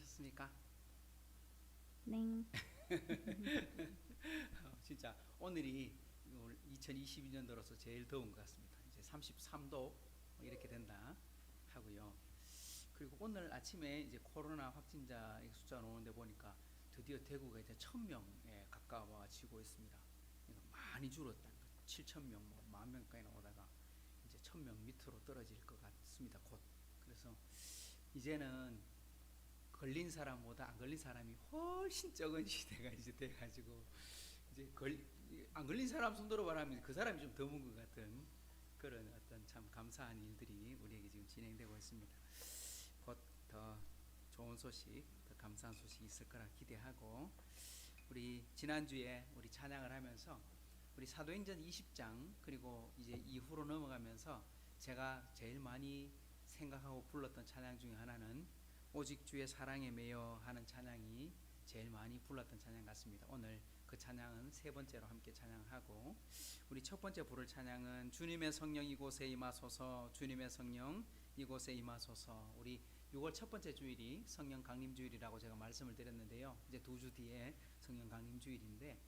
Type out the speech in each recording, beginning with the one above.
하셨습니까? 네. 진짜 오늘이 2022년 들어서 제일 더운 것 같습니다. 이제 33도 이렇게 된다 하고요. 그리고 오늘 아침에 이제 코로나 확진자 숫자가 나오는데 보니까 드디어 대구가 이제 1,000명에 가까워지고 있습니다. 그러니까 많이 줄었다는 거. 7,000명, 뭐 10,000명까지 나오다가 이제 1,000명 밑으로 떨어질 것 같습니다. 곧. 그래서 이제는 걸린 사람보다 안 걸린 사람이 훨씬 적은 시대가 이제 돼가지고 이제 안 걸린 사람 손 들어봐라면 그 사람이 좀 드문 것 같은 그런 어떤 참 감사한 일들이 우리에게 지금 진행되고 있습니다. 곧 더 좋은 소식, 더 감사한 소식이 있을 거라 기대하고, 우리 지난주에 우리 찬양을 하면서 우리 사도행전 20장 그리고 이제 이후로 넘어가면서 제가 제일 많이 생각하고 불렀던 찬양 중에 하나는 오직 주의 사랑에 매여 하는 찬양이 제일 많이 불렀던 찬양 같습니다. 오늘 그 찬양은 세 번째로 함께 찬양하고, 우리 첫 번째 부를 찬양은 주님의 성령 이곳에 임하소서, 주님의 성령 이곳에 임하소서. 우리 6월 첫 번째 주일이 성령 강림 주일이라고 제가 말씀을 드렸는데요. 이제 2주 뒤에 성령 강림 주일인데,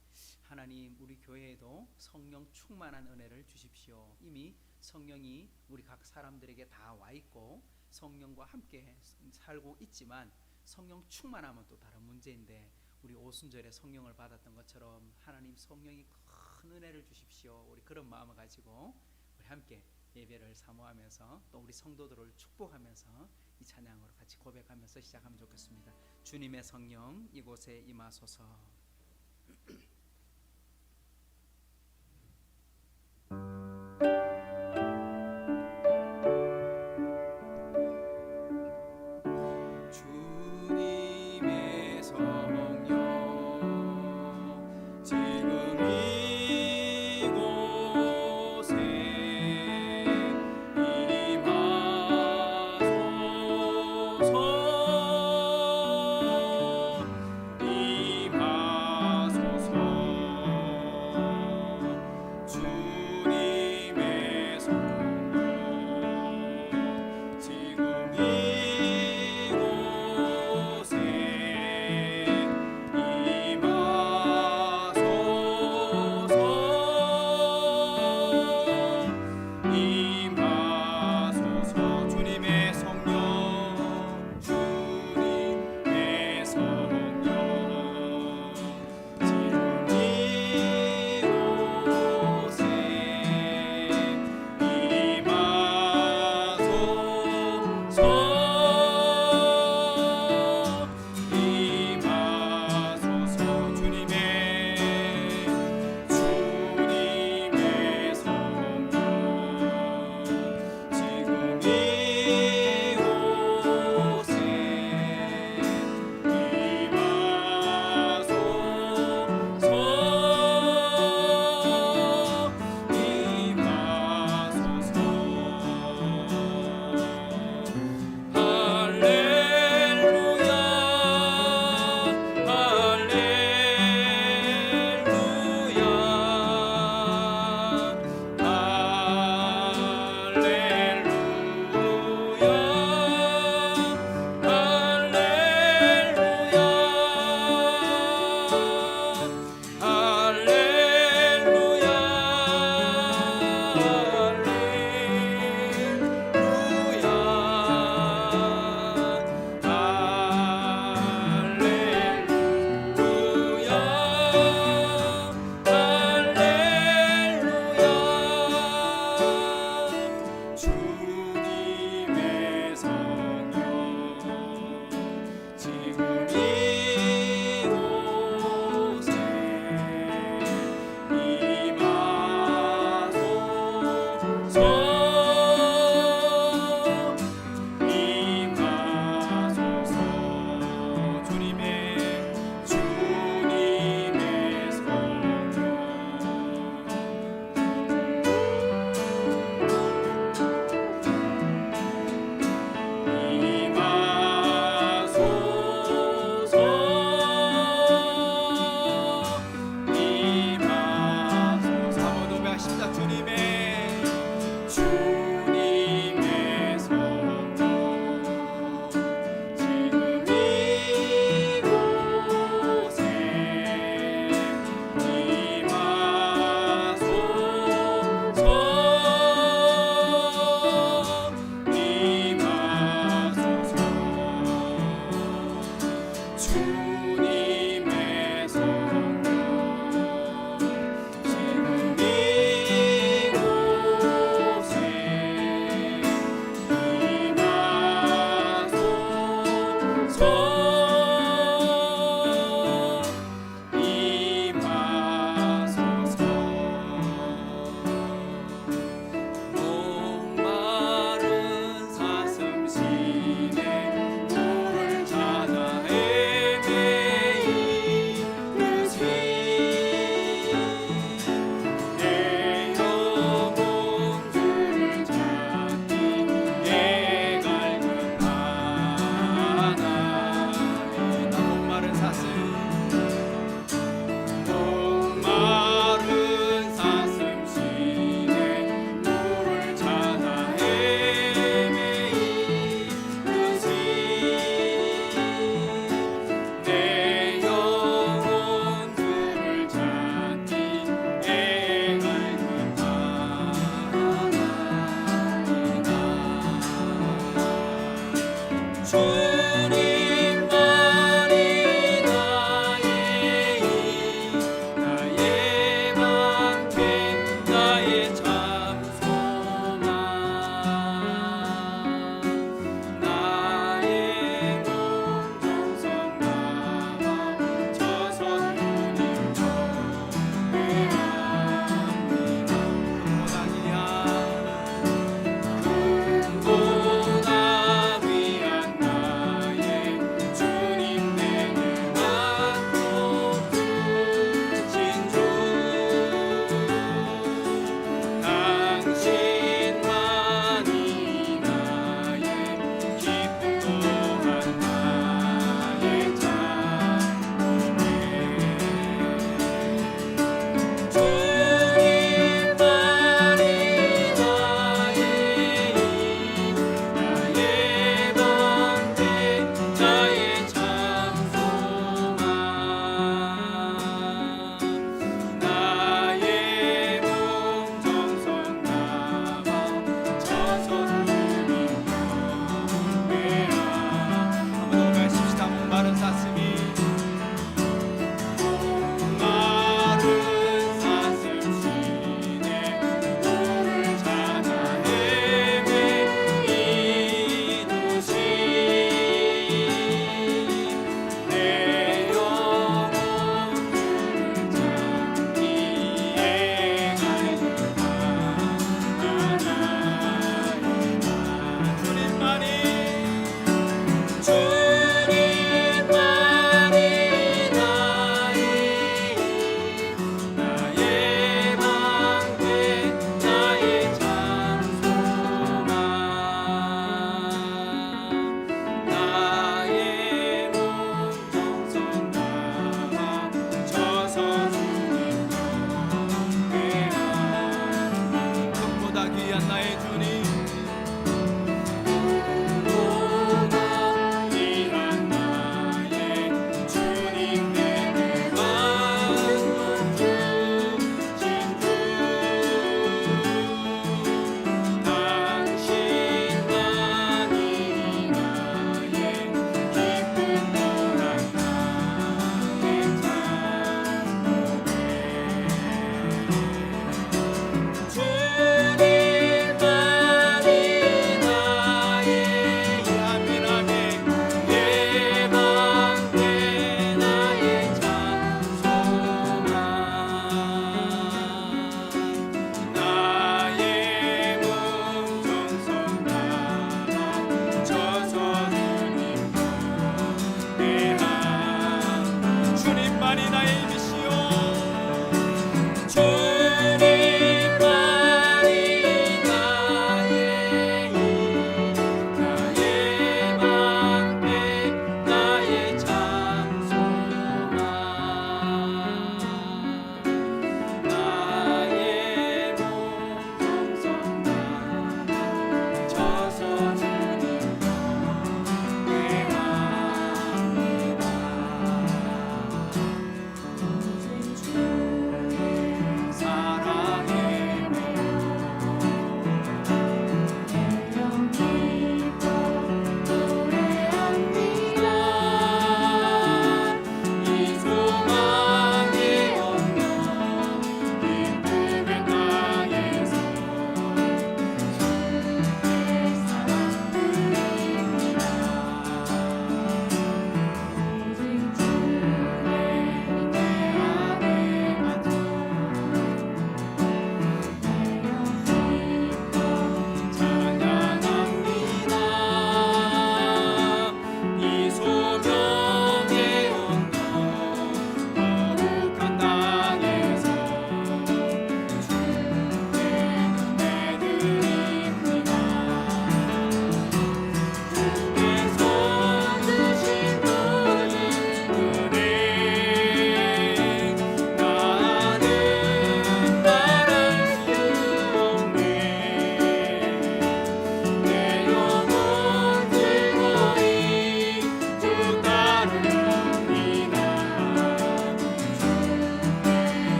하나님 우리 교회에도 성령 충만한 은혜를 주십시오. 이미 성령이 우리 각 사람들에게 다 와 있고 성령과 함께 살고 있지만 성령 충만하면 또 다른 문제인데, 우리 오순절에 성령을 받았던 것처럼 하나님 성령이 큰 은혜를 주십시오. 우리 그런 마음을 가지고 우리 함께 예배를 사모하면서 또 우리 성도들을 축복하면서 이 찬양으로 같이 고백하면서 시작하면 좋겠습니다. 주님의 성령 이곳에 임하소서. 주님의 성령 지금 이곳에 임하소서, 임하소서. 주님만이 나의 힘 나의 방패 나의 참 소망 나의 몸 정성 나와 저선 누님 경배합니다 금보다 귀한 나의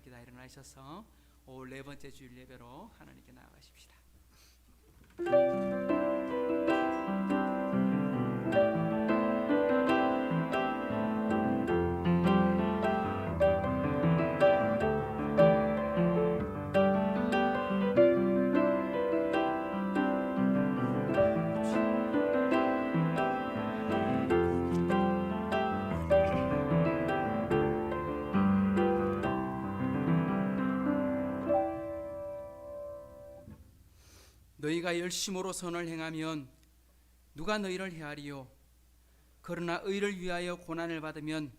함께 다 일어나셔서 올 네 번째 주일 예배로 하나님께 나아가십시다. 너희가 열심으로 선을 행하면 누가 너희를 헤아리요? 그러나 의를 위하여 고난을 받으면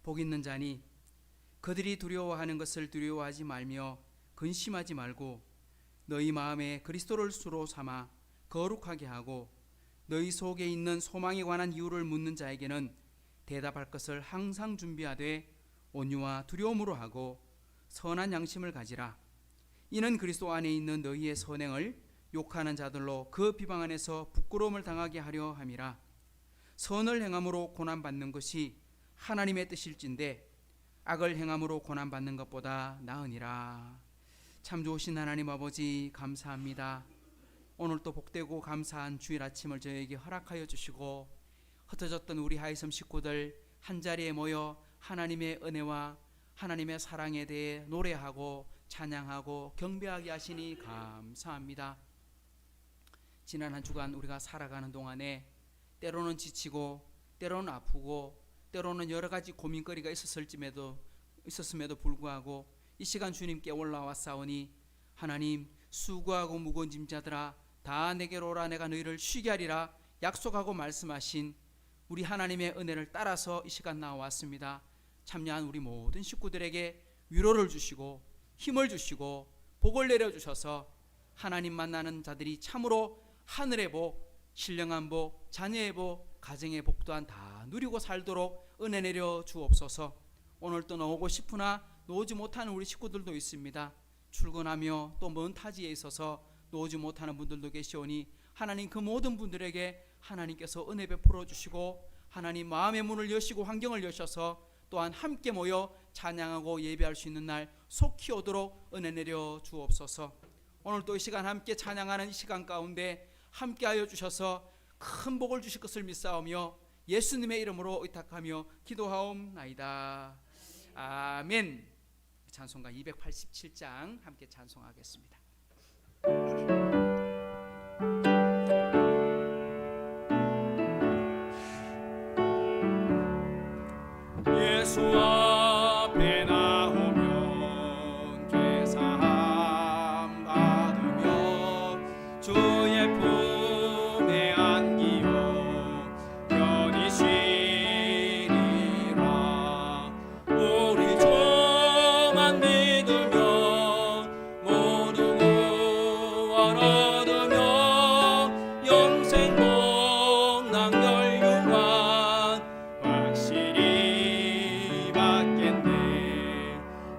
복 있는 자니 그들이 두려워하는 것을 두려워하지 말며 근심하지 말고 너희 마음에 그리스도를 수로 삼아 거룩하게 하고 너희 속에 있는 소망에 관한 이유를 묻는 자에게는 대답할 것을 항상 준비하되 온유와 두려움으로 하고 선한 양심을 가지라. 이는 그리스도 안에 있는 너희의 선행을 욕하는 자들로 그 비방 안에서 부끄러움을 당하게 하려 함이라. 선을 행함으로 고난받는 것이 하나님의 뜻일진데 악을 행함으로 고난받는 것보다 나으니라. 참 좋으신 하나님 아버지, 감사합니다. 오늘 또 복되고 감사한 주일 아침을 저에게 허락하여 주시고 흩어졌던 우리 하이섬 식구들 한자리에 모여 하나님의 은혜와 하나님의 사랑에 대해 노래하고 찬양하고 경배하게 하시니 감사합니다. 지난 한 주간 우리가 살아가는 동안에 때로는 지치고 때로는 아프고 때로는 여러 가지 고민거리가 있었음에도 불구하고 이 시간 주님께 올라왔사오니 하나님, 수고하고 무거운 짐자들아 다 내게로 오라, 내가 너희를 쉬게 하리라 약속하고 말씀하신 우리 하나님의 은혜를 따라서 이 시간 나왔습니다. 참여한 우리 모든 식구들에게 위로를 주시고 힘을 주시고 복을 내려주셔서 하나님 만나는 자들이 참으로 하늘의 복, 신령한 복, 자녀의 복, 가정의 복 또한 다 누리고 살도록 은혜 내려 주옵소서. 오늘 또 나오고 싶으나 나오지 못하는 우리 식구들도 있습니다. 출근하며 또 먼 타지에 있어서 나오지 못하는 분들도 계시오니 하나님 그 모든 분들에게 하나님께서 은혜 베풀어 주시고 하나님 마음의 문을 여시고 환경을 여셔서 또한 함께 모여 찬양하고 예배할 수 있는 날 속히 오도록 은혜 내려 주옵소서. 오늘 또 이 시간 함께 찬양하는 이 시간 가운데 함께하여 주셔서 큰 복을 주실 것을 믿사오며 예수님의 이름으로 의탁하며 기도하옵나이다. 아멘. 찬송가 287장 함께 찬송하겠습니다. 예수 앞에 나오면 죄사함 받으며 주의 품에 안기어 편히 쉬리라. 우리 주만 믿으면 모두 구원 얻으며 영생 복락 멸류관 확실히 받겠네.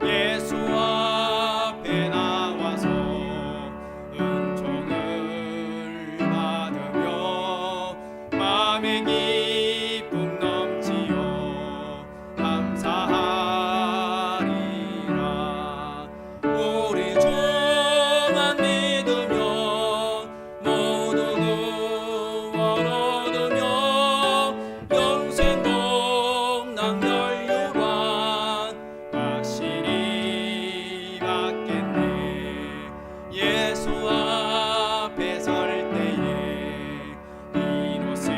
예수 앞에 나와서 은총을 받으며 마음의 기쁨 넘치어 감사하리라. 우리 주만 믿으면 모두 구원 얻으며 영생 복락 멸류관 확실히 받겠네. 예수 앞에 설 때에 흰 옷을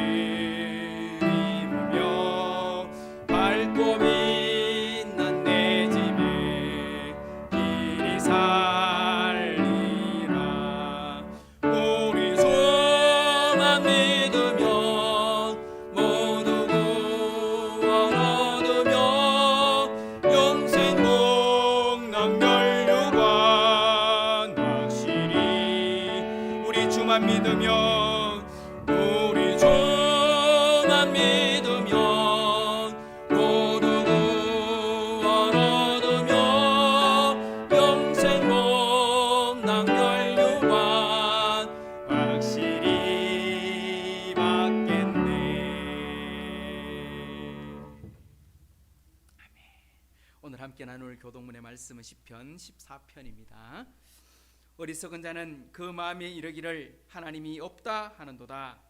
입으며 밝고 빛난 내 집에 길이 살리라. 우리 주만 믿으면 모두 구원 얻으며 영생 복락 멸류관 확실히. 우리 주만 믿으면 우리 주만 믿으면 모두 구원 얻으며 영생 복락 멸류관 확실히 받겠네. 오늘 함께 나눌 교동문의 말씀은 시편 14편입니다. 어리석은 자는 그 마음에 이르기를 하나님이 없다 하는도다.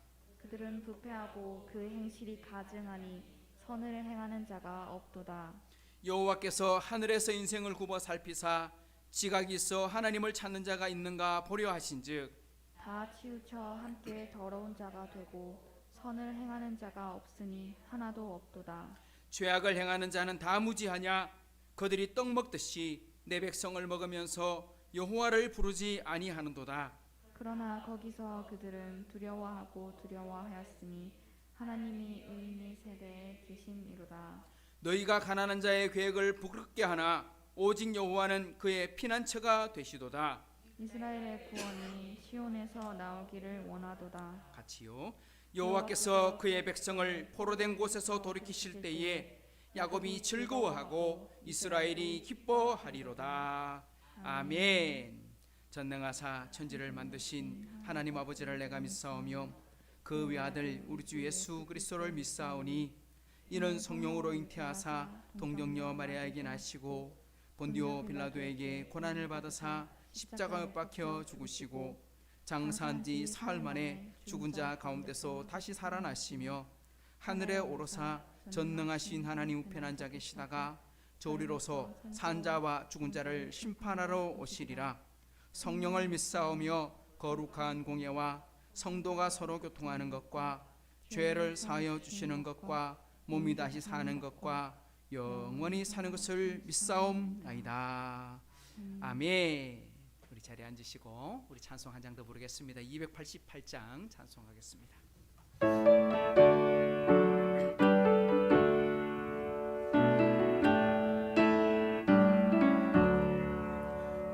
그들은 부패하고 그 행실이 가증하니 선을 행하는 자가 없도다. 여호와께서 하늘에서 인생을 굽어 살피사 지각이 있어 하나님을 찾는 자가 있는가 보려 하신즉 다 치우쳐 함께 더러운 자가 되고 선을 행하는 자가 없으니 하나도 없도다. 죄악을 행하는 자는 다 무지하냐? 그들이 떡 먹듯이 내 백성을 먹으면서 여호와를 부르지 아니하는도다. 그러나 거기서 그들은 두려워하고 두려워하였으니 하나님이 의인의 세대에 계심이로다. 너희가 가난한 자의 계획을 부끄럽게 하나 오직 여호와는 그의 피난처가 되시도다. 이스라엘의 구원이 시온에서 나오기를 원하도다. 같이요. 여호와께서 그의 백성을 포로된 곳에서 돌이키실 때에 야곱이 즐거워하고 이스라엘이 기뻐하리로다. 아멘. 전능하사 천지를 만드신 하나님 아버지를 내가 믿사오며 그 외아들 우리 주 예수 그리스도를 믿사오니 이는 성령으로 잉태하사 동정녀 마리아에게 나시고 본디오 빌라도에게 고난을 받으사 십자가에 못 박혀 죽으시고 장사한 지 사흘 만에 죽은 자 가운데서 다시 살아나시며 하늘에 오르사 전능하신 하나님 우편에 앉아 계시다가 저리로서 산 자와 죽은 자를 심판하러 오시리라. 성령을 믿사오며 거룩한 공예와 성도가 서로 교통하는 것과 죄를 사하여 주시는 것과 몸이 다시 사는 것과 영원히 사는 것을 믿사옵나이다. 아멘. 우리 자리에 앉으시고 우리 찬송 한 장 더 부르겠습니다. 288장 찬송하겠습니다.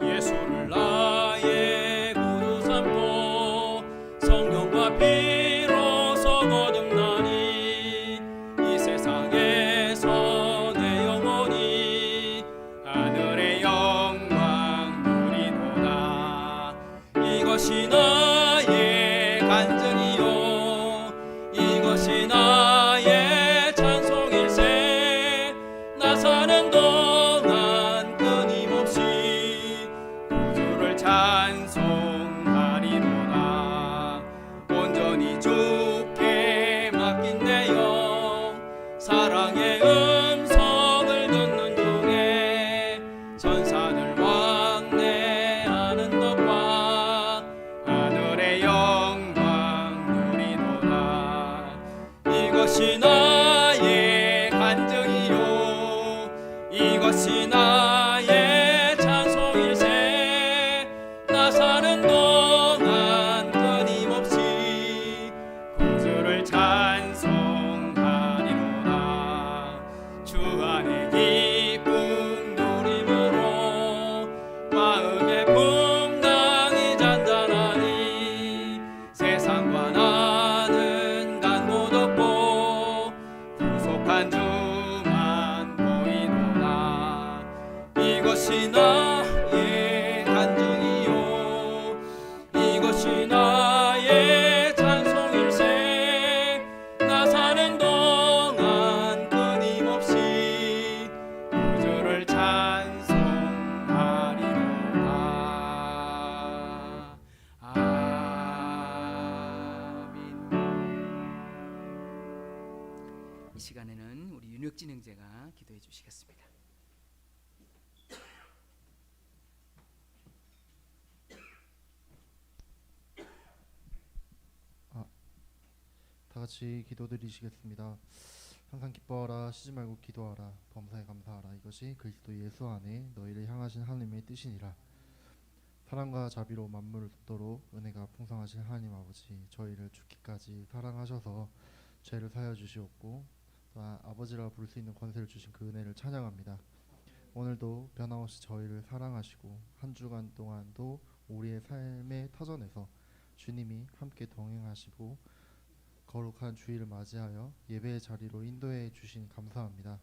예수를 나의 구주 삼고 성령과 피로서 거듭나니 이 세상에서 내 영혼이 하늘의 영광 누리도다. 이것이 나의 간증이요 이것이 나의 찬송일세. 나 사는 동안 끊임없이 구주를 찬송하리로다. 온전히 주께 맡긴 내 영 사랑의 음성을 듣는 중에 천사들 왕래하는 것과 하늘의 영광 누리도다. 이것이 나의 간증이요 이것이 나의 찬송일세. 나 사는 동안 끊임없이 구주를 찬송하리로다. 주 안에 기쁨 누림으로 마음의 풍랑이 잔잔하니 세상과 나는 간못 없고 구속한 주만 보이도다. 이것이 나의 간증이요 이것이 나의 찬송일세. 나 사는 동안 끊임없이 구주를 찬송하리로다. 아멘. 이 시간에는 우리 윤혁진 형제가 기도해 주시겠습니다. 다 같이 기도드리시겠습니다. 항상 기뻐하라, 쉬지 말고 기도하라, 범사에 감사하라. 이것이 그리스도 예수 안에 너희를 향하신 하나님의 뜻이니라. 사랑과 자비로 만물을 돕도록 은혜가 풍성하신 하나님 아버지, 저희를 죽기까지 사랑하셔서 죄를 사하여 주시옵고 또한 아버지라 부를 수 있는 권세를 주신 그 은혜를 찬양합니다. 오늘도 변함없이 저희를 사랑하시고 한 주간 동안도 우리의 삶의 터전에서 주님이 함께 동행하시고 거룩한 주일을 맞이하여 예배의 자리로 인도해 주신 감사합니다.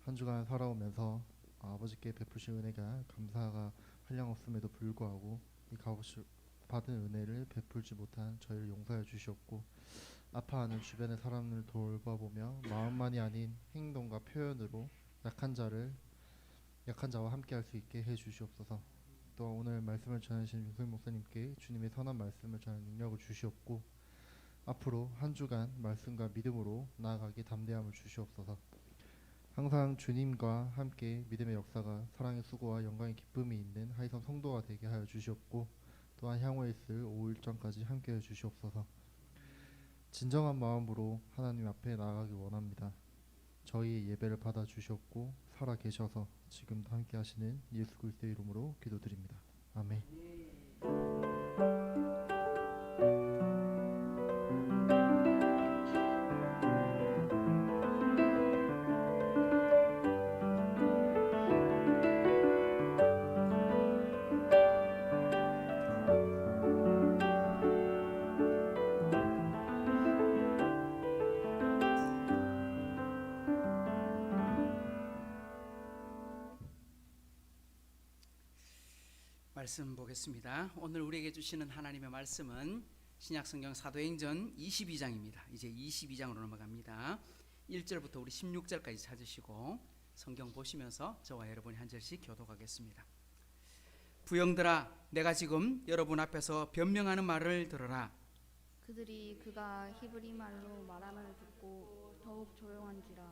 한 주간 살아오면서 아버지께 베푸신 은혜가 감사가 한량없음에도 불구하고 이 값없이 받은 은혜를 베풀지 못한 저희를 용서해 주시옵고 아파하는 주변의 사람을 돌봐보며 마음만이 아닌 행동과 표현으로 약한 자를 약한 자와 함께 할 수 있게 해 주시옵소서. 또 오늘 말씀을 전하신 윤소희 목사님께 주님의 선한 말씀을 전하는 능력을 주시옵고 앞으로 한 주간 말씀과 믿음으로 나아가기 담대함을 주시옵소서. 항상 주님과 함께 믿음의 역사가 사랑의 수고와 영광의 기쁨이 있는 하이섬 성도가 되게 하여 주시옵고 또한 향후에 있을 5일전까지 함께 해 주시옵소서. 진정한 마음으로 하나님 앞에 나아가기 원합니다. 저희의 예배를 받아 주시옵고 살아 계셔서 지금도 함께 하시는 예수 그리스도의 이름으로 기도드립니다. 아멘. 말씀 보겠습니다. 오늘 우리에게 주시는 하나님의 말씀은 신약성경 사도행전 22장입니다. 이제 22장으로 넘어갑니다. 1절부터 우리 16절까지 찾으시고 성경 보시면서 저와 여러분이 한 절씩 교독하겠습니다. 부형들아, 내가 지금 여러분 앞에서 변명하는 말을 들어라. 그들이 그가 히브리 말로 말함을 듣고 더욱 조용한지라.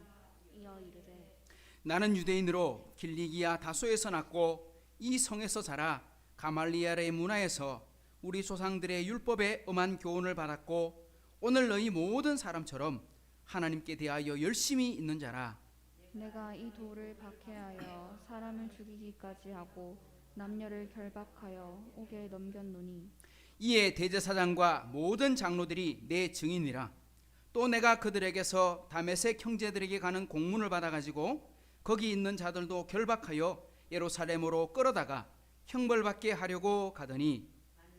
이어 이르되 나는 유대인으로 길리기아 다소에서 났고 이 성에서 자라 가말리엘의 문화에서 우리 조상들의 율법에 엄한 교훈을 받았고 오늘 너희 모든 사람처럼 하나님께 대하여 열심히 있는 자라. 내가 이 돌을 박해하여 사람을 죽이기까지 하고 남녀를 결박하여 옥에 넘겼노니 이에 대제사장과 모든 장로들이 내 증인이라. 또 내가 그들에게서 다메섹 형제들에게 가는 공문을 받아가지고 거기 있는 자들도 결박하여 예루살렘으로 끌어다가 형벌받게 하려고 가더니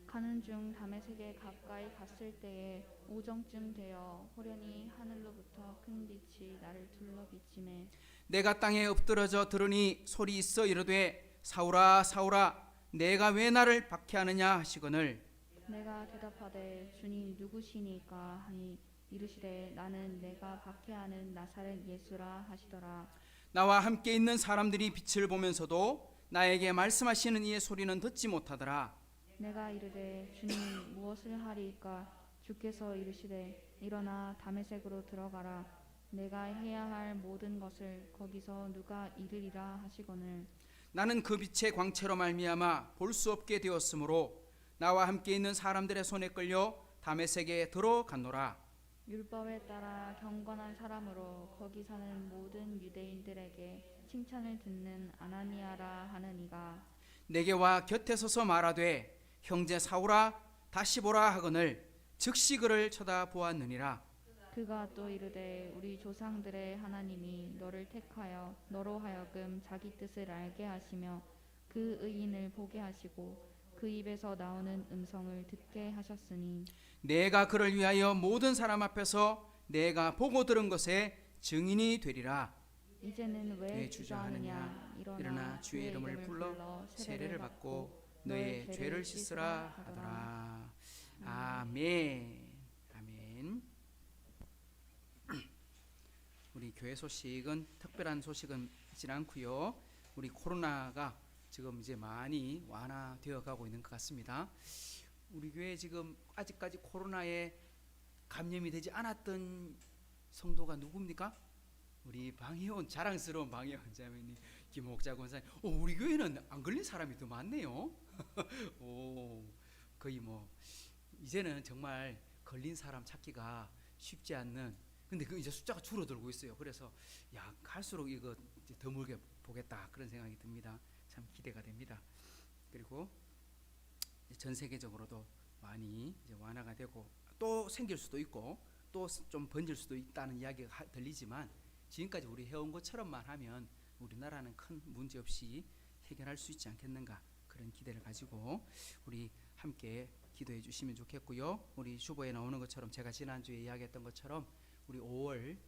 가는 중 다메섹에 가까이 갔을 때에 오정쯤 되어 호련히 하늘로부터 큰 빛이 나를 둘러 비치매 내가 땅에 엎드러져 들으니 소리 있어 이르되 사울아 사울아 내가 왜 나를 박해하느냐 하시거늘 내가 대답하되 주님 누구시니까 하니 이르시되 나는 내가 박해하는 나사렛 예수라 하시더라. 나와 함께 있는 사람들이 빛을 보면서도 나에게 말씀하시는 이의 소리는 듣지 못하더라. 내가 이르되 주님 무엇을 하리이까 주께서 이르시되 일어나 다메섹으로 들어가라. 내가 해야 할 모든 것을 거기서 누가 이르리라 하시거늘 나는 그 빛의 광채로 말미암아 볼 수 없게 되었으므로 나와 함께 있는 사람들의 손에 끌려 다메섹에 들어갔노라. 율법에 따라 경건한 사람으로 거기 사는 모든 유대인들에게 칭찬을 듣는 아나니아라 하는 이가 내게 와 곁에 서서 말하되 형제 사울아 다시 보라 하거늘 즉시 그를 쳐다보았느니라. 그가 또 이르되 우리 조상들의 하나님이 너를 택하여 너로 하여금 자기 뜻을 알게 하시며 그 의인을 보게 하시고 그 입에서 나오는 음성을 듣게 하셨으니 내가 그를 위하여 모든 사람 앞에서 내가 보고 들은 것에 증인이 되리라. 이제는 왜 왜 주저하느냐 일어나 주의 이름을 불러 세례를 받고 너의 죄를 씻으라 하더라. 아멘. 아멘. 우리 교회 소식은 특별한 소식은 있지 않고요. 우리 코로나가 지금 이제 많이 완화되어 가고 있는 것 같습니다. 우리 교회 지금 아직까지 코로나에 감염이 되지 않았던 성도가 누굽니까? 우리 방혜원, 자랑스러운 방혜원 자매님, 김옥자 권사님. 우리 교회는 안 걸린 사람이 더 많네요. 거의 뭐 이제는 정말 걸린 사람 찾기가 쉽지 않는. 근데 그 이제 숫자가 줄어들고 있어요. 그래서 야 갈수록 이거 이제 드물게 보겠다 그런 생각이 듭니다. 참 기대가 됩니다. 그리고 전 세계적으로도 많이 이제 완화가 되고 또 생길 수도 있고 또 좀 번질 수도 있다는 이야기가 들리지만 지금까지 우리 해온 것처럼만 하면 우리나라는 큰 문제 없이 해결할 수 있지 않겠는가 그런 기대를 가지고 우리 함께 기도해 주시면 좋겠고요. 우리 주보에 나오는 것처럼 제가 지난주에 이야기했던 것처럼 우리 5월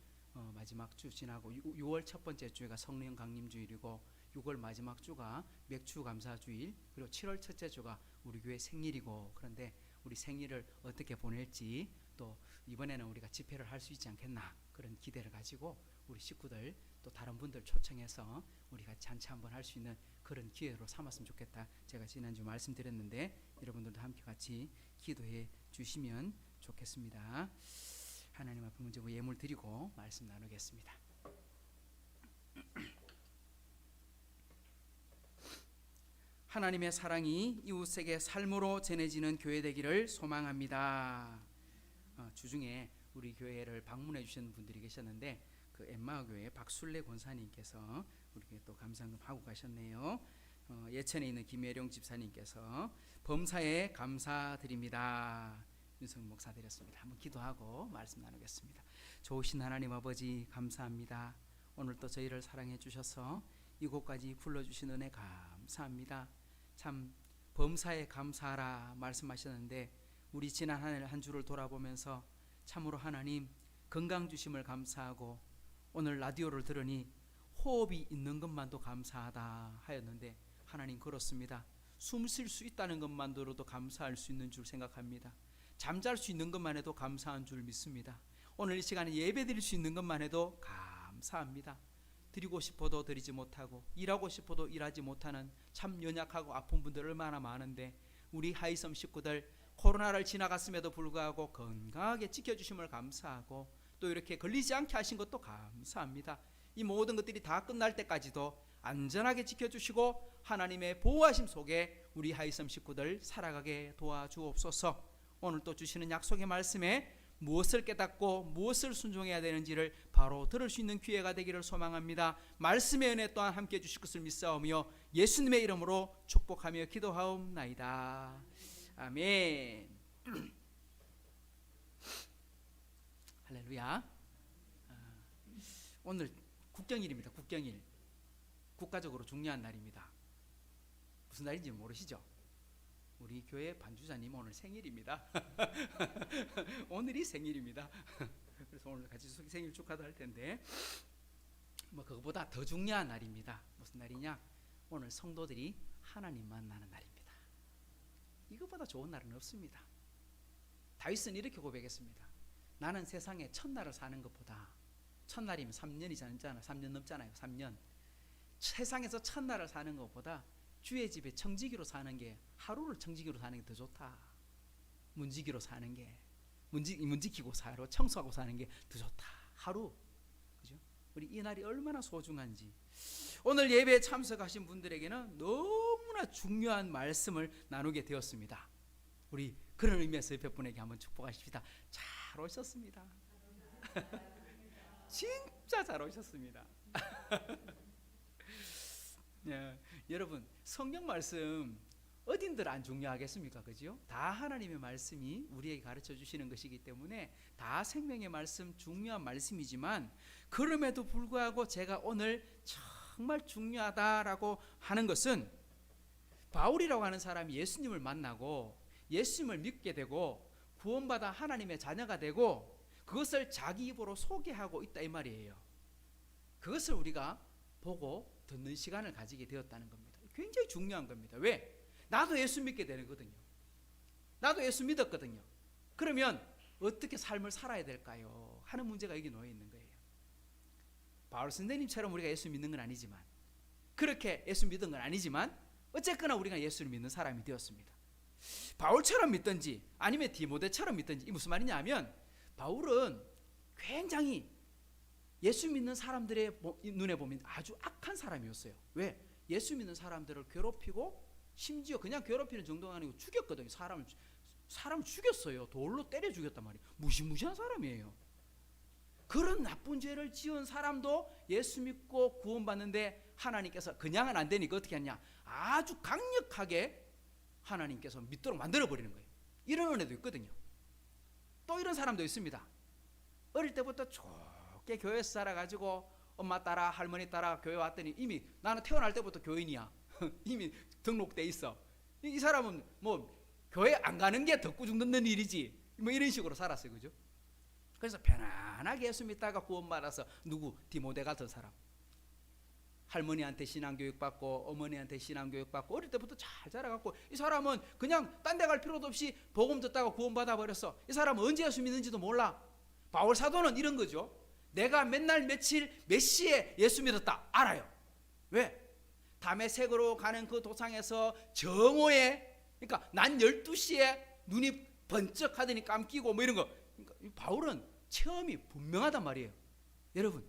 마지막 주 지나고 6월 첫 번째 주가 성령 강림 주일이고 6월 마지막 주가 맥주 감사 주일 그리고 7월 첫째 주가 우리 교회 생일이고 그런데 우리 생일을 어떻게 보낼지 또 이번에는 우리가 집회를 할 수 있지 않겠나 그런 기대를 가지고 우리 식구들 또 다른 분들 초청해서 우리가 잔치 한번 할 수 있는 그런 기회로 삼았으면 좋겠다. 제가 지난주 말씀드렸는데 여러분들도 함께 같이 기도해 주시면 좋겠습니다. 하나님 앞에 먼저 예물 드리고 말씀 나누겠습니다. 하나님의 사랑이 이웃에게 삶으로 전해지는 교회 되기를 소망합니다. 주중에 우리 교회를 방문해 주신 분들이 계셨는데 그 엠마오 교회 박순례 권사님께서 우리에게 또 감상금 하고 가셨네요. 예천에 있는 김혜령 집사님께서 범사에 감사드립니다. 윤성 목사 드렸습니다. 한번 기도하고 말씀 나누겠습니다. 좋으신 하나님 아버지 감사합니다. 오늘 또 저희를 사랑해 주셔서 이곳까지 불러주신 은혜 감사합니다. 참 범사에 감사하라 말씀하셨는데 우리 지난 한 주를 돌아보면서 참으로 하나님 건강 주심을 감사하고 오늘 라디오를 들으니 호흡이 있는 것만도 감사하다 하였는데 하나님 그렇습니다. 숨 쉴 수 있다는 것만으로도 감사할 수 있는 줄 생각합니다. 잠잘 수 있는 것만 해도 감사한 줄 믿습니다. 오늘 이 시간에 예배 드릴 수 있는 것만 해도 감사합니다. 드리고 싶어도 드리지 못하고 일하고 싶어도 일하지 못하는 참 연약하고 아픈 분들 얼마나 많은데 우리 하이섬 식구들 코로나를 지나갔음에도 불구하고 건강하게 지켜주심을 감사하고 또 이렇게 걸리지 않게 하신 것도 감사합니다. 이 모든 것들이 다 끝날 때까지도 안전하게 지켜주시고 하나님의 보호하심 속에 우리 하이섬 식구들 살아가게 도와주옵소서. 오늘 또 주시는 약속의 말씀에 무엇을 깨닫고 무엇을 순종해야 되는지를 바로 들을 수 있는 기회가 되기를 소망합니다. 말씀의 은혜 또한 함께 해주실 것을 믿사오며 예수님의 이름으로 축복하며 기도하옵나이다. 아멘. 할렐루야. 오늘 국경일입니다. 국경일. 국가적으로 중요한 날입니다. 무슨 날인지 모르시죠? 우리 교회 반주자님 오늘 생일입니다. 오늘이 생일입니다. 그래서 오늘 같이 생일 축하도 할 텐데 뭐 그거보다 더 중요한 날입니다. 무슨 날이냐? 오늘 성도들이 하나님 만나는 날입니다. 이것보다 좋은 날은 없습니다. 다윗은 이렇게 고백했습니다. 나는 세상에 첫날을 사는 것보다 첫날이면 3년이잖아요. 3년 넘잖아요. 3년. 세상에서 첫날을 사는 것보다 주의 집에 청지기로 사는 게 하루를 청지기로 사는 게 더 좋다. 문지기로 사는 게 문지기고 사러 청소하고 사는 게 더 좋다. 하루. 그죠? 우리 이 날이 얼마나 소중한지. 오늘 예배에 참석하신 분들에게는 너무나 중요한 말씀을 나누게 되었습니다. 우리 그런 의미에서 옆에 분에게 한번 축복하십시다. 잘 오셨습니다. 진짜 잘 오셨습니다. 예, 여러분 성경 말씀 어딘들 안 중요하겠습니까? 그죠? 다 하나님의 말씀이 우리에게 가르쳐 주시는 것이기 때문에 다 생명의 말씀 중요한 말씀이지만 그럼에도 불구하고 제가 오늘 정말 중요하다라고 하는 것은 바울이라고 하는 사람이 예수님을 만나고 예수님을 믿게 되고 구원받아 하나님의 자녀가 되고 그것을 자기 입으로 소개하고 있다 이 말이에요. 그것을 우리가 보고 듣는 시간을 가지게 되었다는 겁니다. 굉장히 중요한 겁니다. 왜? 나도 예수 믿게 되거든요. 나도 예수 믿었거든요. 그러면 어떻게 삶을 살아야 될까요? 하는 문제가 여기 놓여 있는 거예요. 바울 선생님처럼 우리가 예수 믿는 건 아니지만 그렇게 예수 믿은 건 아니지만 어쨌거나 우리가 예수를 믿는 사람이 되었습니다. 바울처럼 믿든지 아니면 디모데처럼 믿든지 이 무슨 말이냐 하면 바울은 굉장히 예수 믿는 사람들의 눈에 보면 아주 악한 사람이었어요. 왜? 예수 믿는 사람들을 괴롭히고 심지어 그냥 괴롭히는 정도가 아니고 죽였거든요. 사람을 죽였어요. 돌로 때려 죽였단 말이에요. 무시무시한 사람이에요. 그런 나쁜 죄를 지은 사람도 예수 믿고 구원받는데 하나님께서 그냥은 안 되니까 어떻게 하냐? 아주 강력하게 하나님께서 믿도록 만들어버리는 거예요. 이런 은혜도 있거든요. 또 이런 사람도 있습니다. 어릴 때부터 좋게 교회에서 살아가지고 엄마 따라 할머니 따라 교회 왔더니 이미 나는 태어날 때부터 교인이야. 이미 등록돼 있어. 이 사람은 뭐 교회 안 가는 게 덕구 죽는 일이지. 뭐 이런 식으로 살았어요. 그죠? 그래서 편안하게 예수 믿다가 구원받아서 누구? 디모데 같은 사람. 할머니한테 신앙교육 받고 어머니한테 신앙교육 받고 어릴 때부터 잘 자라갖고 이 사람은 그냥 딴 데 갈 필요도 없이 복음 듣다가 구원받아 버렸어. 이 사람은 언제 예수 믿는지도 몰라. 바울 사도는 이런 거죠. 내가 맨날 며칠 몇 시에 예수 믿었다 알아요. 왜? 다메섹으로 가는 그 도상에서 정오에, 그러니까 난 12시에 눈이 번쩍 하더니 감기고 뭐 이런 거. 그러니까 바울은 체험이 분명하단 말이에요. 여러분,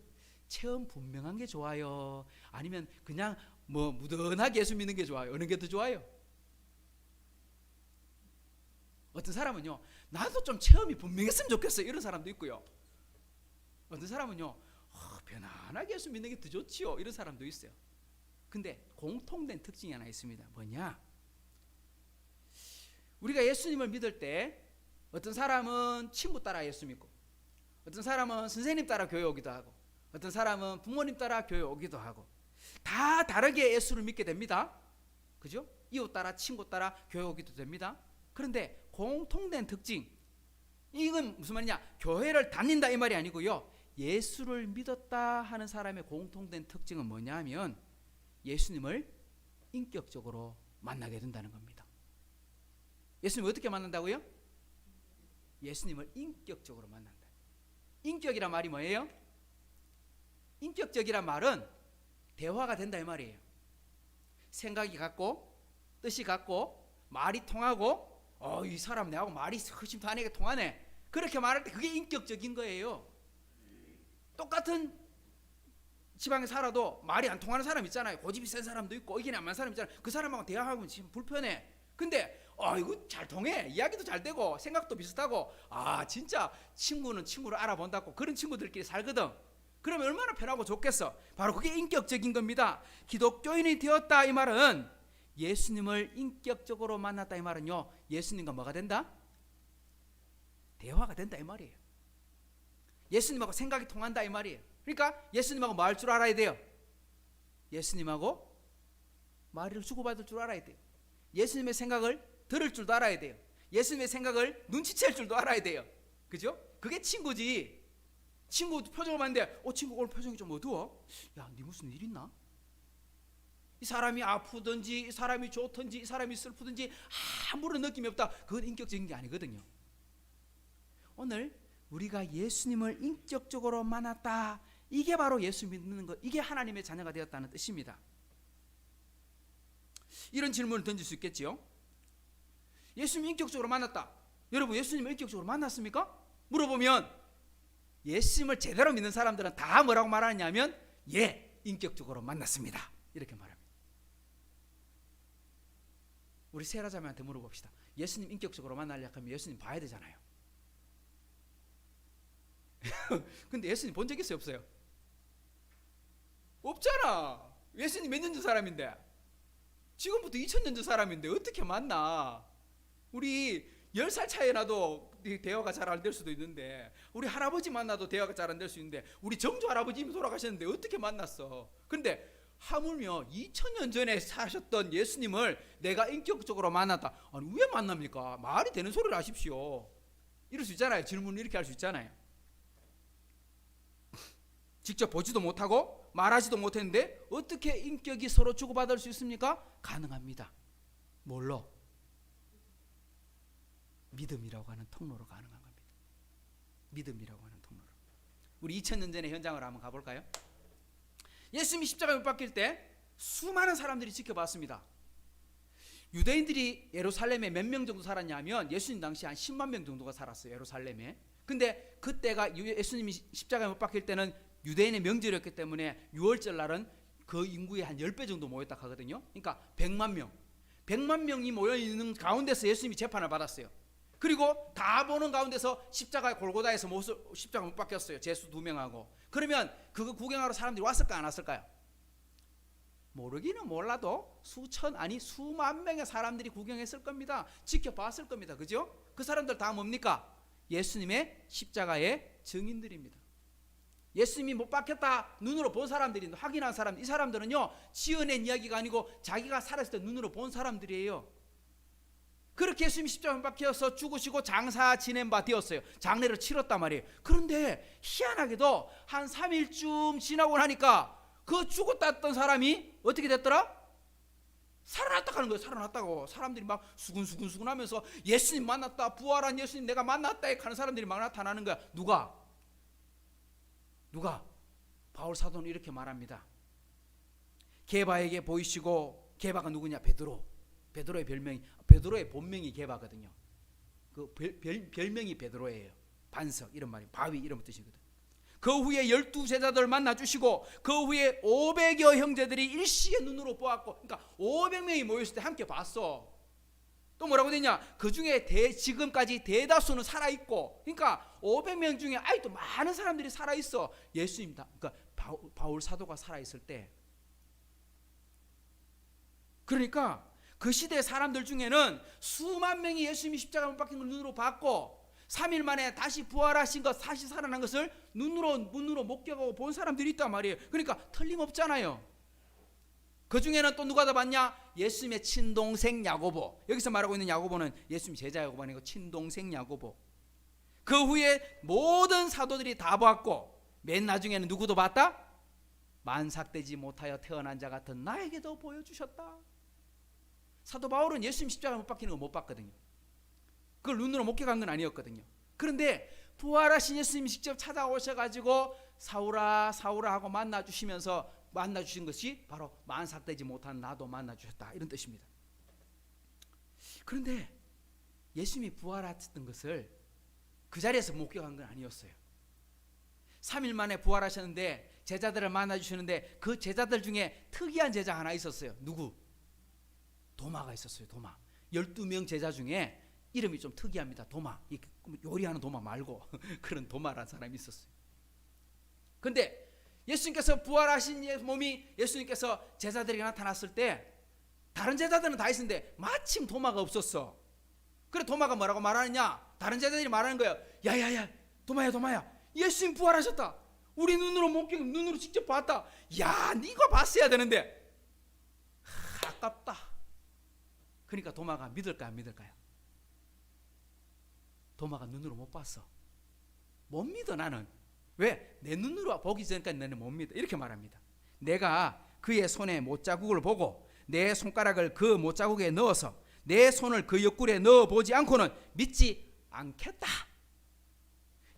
체험 분명한 게 좋아요? 아니면 그냥 뭐 무던하게 예수 믿는 게 좋아요? 어느 게 더 좋아요? 어떤 사람은요, 나도 좀 체험이 분명했으면 좋겠어요, 이런 사람도 있고요. 어떤 사람은요, 편안하게 예수 믿는 게 더 좋지요, 이런 사람도 있어요. 근데 공통된 특징이 하나 있습니다. 뭐냐? 우리가 예수님을 믿을 때 어떤 사람은 친구 따라 예수 믿고, 어떤 사람은 선생님 따라 교회 오기도 하고, 어떤 사람은 부모님 따라 교회 오기도 하고, 다 다르게 예수를 믿게 됩니다. 그죠? 이웃 따라, 친구 따라 교회 오기도 됩니다. 그런데 공통된 특징, 이건 무슨 말이냐? 교회를 다닌다 이 말이 아니고요, 예수를 믿었다 하는 사람의 공통된 특징은 뭐냐면 예수님을 인격적으로 만나게 된다는 겁니다. 예수님을 어떻게 만난다고요? 예수님을 인격적으로 만난다. 인격이란 말이 뭐예요? 인격적이란 말은 대화가 된다 이 말이에요. 생각이 같고 뜻이 같고 말이 통하고, 이 사람 내하고 말이 허심탄회하게 통하네, 그렇게 말할 때 그게 인격적인 거예요. 똑같은 지방에 살아도 말이 안 통하는 사람 있잖아요. 고집이 센 사람도 있고 의견이 안 맞는 사람 있잖아요. 그 사람하고 대화하면 지금 불편해. 근데 이거 잘 통해, 이야기도 잘 되고 생각도 비슷하고, 진짜 친구는 친구를 알아본다고 그런 친구들끼리 살거든. 그러면 얼마나 편하고 좋겠어. 바로 그게 인격적인 겁니다. 기독교인이 되었다 이 말은, 예수님을 인격적으로 만났다 이 말은요, 예수님과 뭐가 된다? 대화가 된다 이 말이에요. 예수님하고 생각이 통한다 이 말이에요. 그러니까 예수님하고 뭐 할 줄 알아야 돼요? 예수님하고 말을 주고받을 줄 알아야 돼요. 예수님의 생각을 들을 줄도 알아야 돼요. 예수님의 생각을 눈치챌 줄도 알아야 돼요. 그죠? 그게 친구지. 친구 표정을 봤는데 친구 오늘 표정이 좀 어두워? 야, 네 무슨 일 있나? 이 사람이 아프든지 이 사람이 좋든지 이 사람이 슬프든지 아무런 느낌이 없다, 그건 인격적인 게 아니거든요. 오늘 우리가 예수님을 인격적으로 만났다, 이게 바로 예수 믿는 것, 이게 하나님의 자녀가 되었다는 뜻입니다. 이런 질문을 던질 수 있겠지요. 예수님 인격적으로 만났다. 여러분, 예수님을 인격적으로 만났습니까? 물어보면 예수님을 제대로 믿는 사람들은 다 뭐라고 말하냐면, 예, 인격적으로 만났습니다, 이렇게 말합니다. 우리 세라자매한테 물어봅시다. 예수님 인격적으로 만나려고 하면 예수님 봐야 되잖아요. 근데 예수님 본 적 있어요, 없어요? 없잖아. 예수님 몇 년 전 사람인데, 지금부터 2000년 전 사람인데 어떻게 만나? 우리 10살 차이 나도 대화가 잘 안 될 수도 있는데, 우리 할아버지 만나도 대화가 잘 안 될 수 있는데, 우리 정조 할아버지 이미 돌아가셨는데 어떻게 만났어? 근데 하물며 2000년 전에 사셨던 예수님을 내가 인격적으로 만났다. 아니, 왜 만납니까? 말이 되는 소리를 하십시오. 이럴 수 있잖아요. 질문을 이렇게 할 수 있잖아요. 직접 보지도 못하고 말하지도 못했는데 어떻게 인격이 서로 주고받을 수 있습니까? 가능합니다. 뭘로? 믿음이라고 하는 통로로 가능한 겁니다. 믿음이라고 하는 통로로. 우리 2000년 전의 현장을 한번 가볼까요? 예수님이 십자가에 못 박힐 때 수많은 사람들이 지켜봤습니다. 유대인들이 예루살렘에 몇 명 정도 살았냐면, 예수님 당시 한 10만 명 정도가 살았어요, 예루살렘에. 근데 그때가 예수님이 십자가에 못 박힐 때는 유대인의 명절이었기 때문에 6월절 날은 그 인구의 한 10배 정도 모였다 하거든요. 그러니까 100만 명이 모여있는 가운데서 예수님이 재판을 받았어요. 그리고 다 보는 가운데서 십자가의 골고다에서 십자가 못 박혔어요, 제수 2명하고. 그러면 그거 구경하러 사람들이 왔을까 안 왔을까요? 모르기는 몰라도 수천, 아니 수만 명의 사람들이 구경했을 겁니다. 지켜봤을 겁니다. 그죠? 그 사람들 다 뭡니까? 예수님의 십자가의 증인들입니다. 예수님이 못 박혔다 눈으로 본 사람들이, 확인한 사람, 이 사람들은요, 지어낸 이야기가 아니고 자기가 살았을 때 눈으로 본 사람들이에요. 그렇게 예수님이 십자가에 못 박혀서 죽으시고 장사 지낸 바 되었어요. 장례를 치렀단 말이에요. 그런데 희한하게도 한 3일쯤 지나고 나니까 그 죽었다 했던 사람이 어떻게 됐더라? 살아났다 하는 거예요. 살아났다고. 사람들이 막 수근수근 하면서 예수님 만났다, 부활한 예수님 내가 만났다 하는 사람들이 막 나타나는 거야. 누가? 누가? 바울 사도는 이렇게 말합니다. 게바에게 보이시고, 게바가 누구냐? 베드로. 베드로의 본명이 게바거든요. 그 별명이 베드로예요. 반석 이런 말이, 바위 이런 뜻이거든. 그 후에 12제자들 만나 주시고, 그 후에 500여 형제들이 일시에 눈으로 보았고, 그러니까 500명이 모였을 때 함께 봤어. 또 뭐라고 되냐? 그 중에 지금까지 대다수는 살아 있고, 그러니까 500명 중에 아직도 많은 사람들이 살아 있어. 예수님 다, 그러니까 바울 사도가 살아 있을 때. 그러니까 그 시대 사람들 중에는 수만 명이 예수님이 십자가 못 박힌 걸 눈으로 봤고, 3일 만에 다시 부활하신 것, 다시 살아난 것을 눈으로 목격하고 본 사람들이 있단 말이에요. 그러니까 틀림없잖아요. 그 중에는 또 누가 더 봤냐? 예수님의 친동생 야고보. 여기서 말하고 있는 야고보는 예수님 제자 야고보 아니고 친동생 야고보. 그 후에 모든 사도들이 다 보았고, 맨 나중에는 누구도 봤다? 만삭되지 못하여 태어난 자 같은 나에게도 보여주셨다. 사도 바울은 예수님 십자가 못 박히는 거 못 봤거든요. 그걸 눈으로 목격한 건 아니었거든요. 그런데 부활하신 예수님이 직접 찾아오셔가지고 사울아 사울아 하고 만나주신 것이 바로 만삭되지 못한 나도 만나주셨다, 이런 뜻입니다. 그런데 예수님이 부활하셨던 것을 그 자리에서 목격한 건 아니었어요. 3일 만에 부활하셨는데 제자들을 만나주시는데, 그 제자들 중에 특이한 제자 하나 있었어요. 누구? 도마가 있었어요. 도마. 12명 제자 중에 이름이 좀 특이합니다. 도마. 요리하는 도마 말고 그런 도마라는 사람이 있었어요. 근데 예수님께서 부활하신 몸이, 예수님께서 제자들에게 나타났을 때 다른 제자들은 다 있었는데 마침 도마가 없었어. 그래 도마가 뭐라고 말하느냐? 다른 제자들이 말하는 거예요. 야야야, 도마야, 예수님 부활하셨다. 우리 눈으로 직접 봤다. 야, 네가 봤어야 되는데. 아깝다. 그러니까 도마가 믿을까요, 안 믿을까요? 도마가 눈으로 못 봤어. 못 믿어 나는. 왜? 내 눈으로 보기 전까지 나는 못 믿어. 이렇게 말합니다. 내가 그의 손에 못자국을 보고 내 손가락을 그 못자국에 넣어서 내 손을 그 옆구리에 넣어보지 않고는 믿지 않겠다.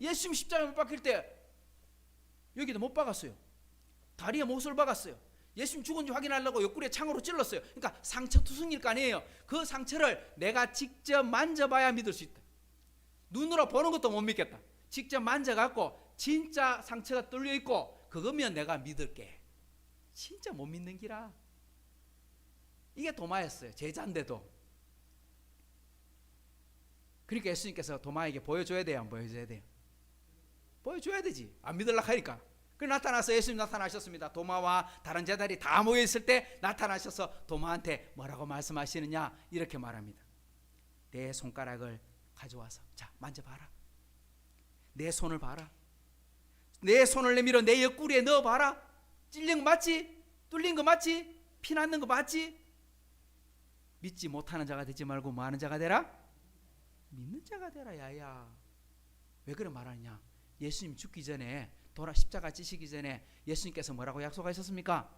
예수님 십자가에 못 박힐 때 여기도 못 박았어요. 다리에 못을 박았어요. 예수님 죽은지 확인하려고 옆구리에 창으로 찔렀어요. 그러니까 상처 투성일 거 아니에요. 그 상처를 내가 직접 만져봐야 믿을 수 있다. 눈으로 보는 것도 못 믿겠다. 직접 만져갖고 진짜 상처가 뚫려 있고 그거면 내가 믿을게. 진짜 못 믿는 기라. 이게 도마였어요. 제자인데도. 그러니까 예수님께서 도마에게 보여줘야 돼요, 안 보여줘야 돼요? 보여줘야 되지. 안 믿으려고 하니까. 그 나타나서 예수님 나타나셨습니다. 도마와 다른 제자들이 다 모여 있을 때 나타나셔서 도마한테 뭐라고 말씀하시느냐? 이렇게 말합니다. 내 손가락을 가져와서 자 만져봐라. 내 손을 봐라. 내 손을 내밀어 내 옆구리에 넣어봐라. 찔린 거 맞지? 뚫린 거 맞지? 피 났는 거 맞지? 믿지 못하는 자가 되지 말고 뭐 하는 자가 되라? 믿는 자가 되라. 야야. 왜 그런 말하느냐? 예수님 죽기 전에 십자가 지시기 전에 예수님께서 뭐라고 약속하셨습니까?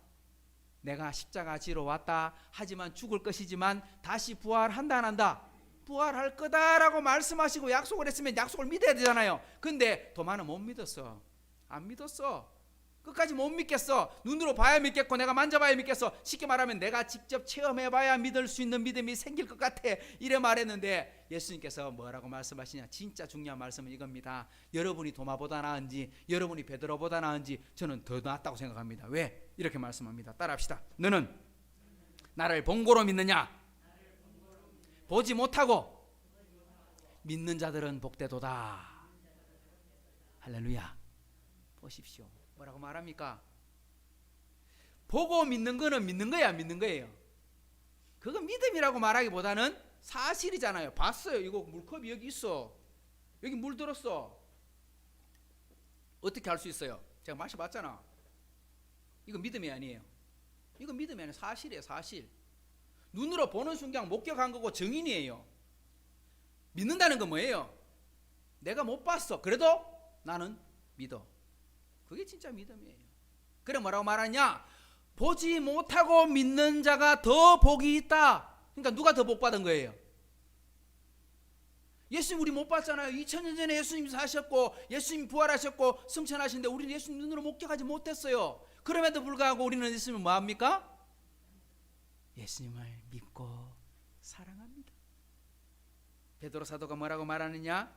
내가 십자가 지러 왔다. 하지만 죽을 것이지만 다시 부활한다 안 한다? 부활할 거다라고 말씀하시고 약속을 했으면 약속을 믿어야 되잖아요. 근데 도마는 못 믿었어. 안 믿었어. 끝까지 못 믿겠어. 눈으로 봐야 믿겠고 내가 만져봐야 믿겠어. 쉽게 말하면 내가 직접 체험해봐야 믿을 수 있는 믿음이 생길 것 같아. 이래 말했는데 예수님께서 뭐라고 말씀하시냐? 진짜 중요한 말씀은 이겁니다. 여러분이 도마보다 나은지 여러분이 베드로보다 나은지 저는 더 낫다고 생각합니다. 왜? 이렇게 말씀합니다. 따라합시다. 너는 나를 본고로 믿느냐? 보지 못하고 믿는 자들은 복되도다. 할렐루야. 보십시오. 뭐라고 말합니까? 보고 믿는 거는 믿는 거야, 안 믿는 거예요? 그거 믿음이라고 말하기보다는 사실이잖아요. 봤어요. 이거 물컵이 여기 있어. 여기 물 들었어. 어떻게 할 수 있어요? 제가 마셔봤잖아. 이거 믿음이 아니에요. 이거 믿음이 아니에요. 사실이에요, 사실. 눈으로 보는 순간 목격한 거고 증인이에요. 믿는다는 건 뭐예요? 내가 못 봤어. 그래도 나는 믿어. 그게 진짜 믿음이에요. 그래 뭐라고 말하냐? 보지 못하고 믿는 자가 더 복이 있다. 그러니까 누가 더 복 받은 거예요? 예수님 우리 못 봤잖아요. 2000년 전에 예수님 사셨고 예수님 부활하셨고 승천하신데 우리는 예수님 눈으로 목격하지 못했어요. 그럼에도 불구하고 우리는 예수님을 뭐합니까? 예수님을 믿고 사랑합니다. 베드로 사도가 뭐라고 말하느냐?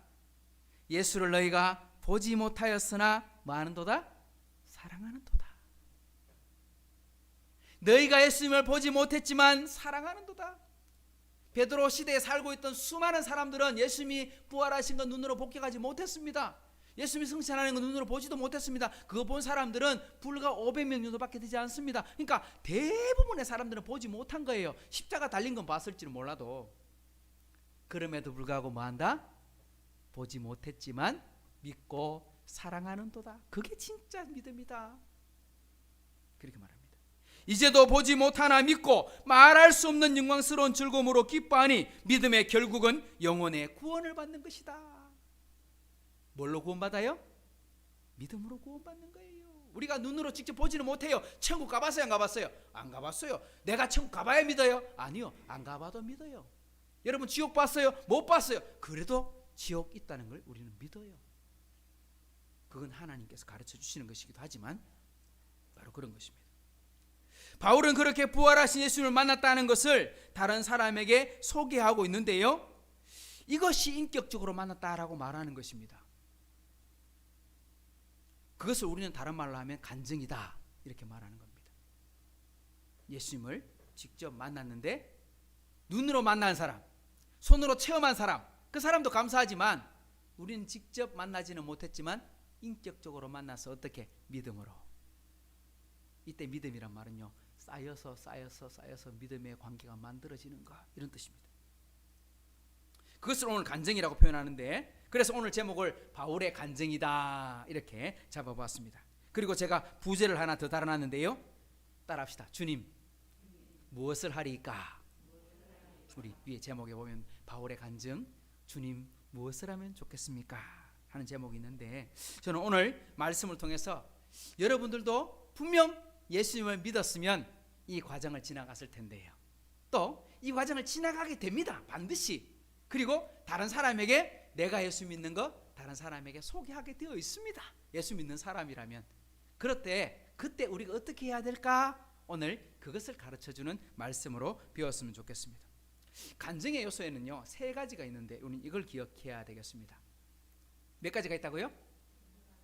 예수를 너희가 보지 못하였으나 뭐하는도다? 사랑하는도다. 너희가 예수님을 보지 못했지만 사랑하는도다. 베드로 시대에 살고 있던 수많은 사람들은 예수님이 부활하신 것 눈으로 목격하지 못했습니다. 예수님이 승천하는 것 눈으로 보지도 못했습니다. 그거 본 사람들은 불과 500명 정도밖에 되지 않습니다. 그러니까 대부분의 사람들은 보지 못한 거예요. 십자가 달린 건 봤을지는 몰라도. 그럼에도 불구하고 뭐한다? 보지 못했지만 믿고 사랑하는도다. 그게 진짜 믿음이다. 그렇게 말합니다. 이제도 보지 못하나 믿고 말할 수 없는 영광스러운 즐거움으로 기뻐하니 믿음의 결국은 영혼의 구원을 받는 것이다. 뭘로 구원받아요? 믿음으로 구원받는 거예요. 우리가 눈으로 직접 보지는 못해요. 천국 가봤어요? 안 가봤어요? 안 가봤어요. 내가 천국 가봐야 믿어요? 아니요, 안 가봐도 믿어요. 여러분 지옥 봤어요? 못 봤어요. 그래도 지옥 있다는 걸 우리는 믿어요. 그건 하나님께서 가르쳐 주시는 것이기도 하지만 바로 그런 것입니다. 바울은 그렇게 부활하신 예수님을 만났다는 것을 다른 사람에게 소개하고 있는데요, 이것이 인격적으로 만났다라고 말하는 것입니다. 그것을 우리는 다른 말로 하면 간증이다 이렇게 말하는 겁니다. 예수님을 직접 만났는데 눈으로 만난 사람, 손으로 체험한 사람, 그 사람도 감사하지만 우리는 직접 만나지는 못했지만 인격적으로 만나서 어떻게? 믿음으로. 이때 믿음이란 말은요, 쌓여서 믿음의 관계가 만들어지는 것, 이런 뜻입니다. 그것을 오늘 간증이라고 표현하는데, 그래서 오늘 제목을 바울의 간증이다 이렇게 잡아봤습니다. 그리고 제가 부제를 하나 더 달아놨는데요, 따라합시다. 주님 무엇을 하리까? 우리 위에 제목에 보면 바울의 간증, 주님 무엇을 하면 좋겠습니까? 하는 제목이 있는데, 저는 오늘 말씀을 통해서 여러분들도 분명 예수님을 믿었으면 이 과정을 지나갔을 텐데요, 또 이 과정을 지나가게 됩니다, 반드시. 그리고 다른 사람에게 내가 예수 믿는 거 다른 사람에게 소개하게 되어 있습니다, 예수 믿는 사람이라면. 그럴 때 그때 우리가 어떻게 해야 될까? 오늘 그것을 가르쳐주는 말씀으로 배웠으면 좋겠습니다. 간증의 요소에는요 3가지가 있는데 우리는 이걸 기억해야 되겠습니다. 몇 가지가 있다고요?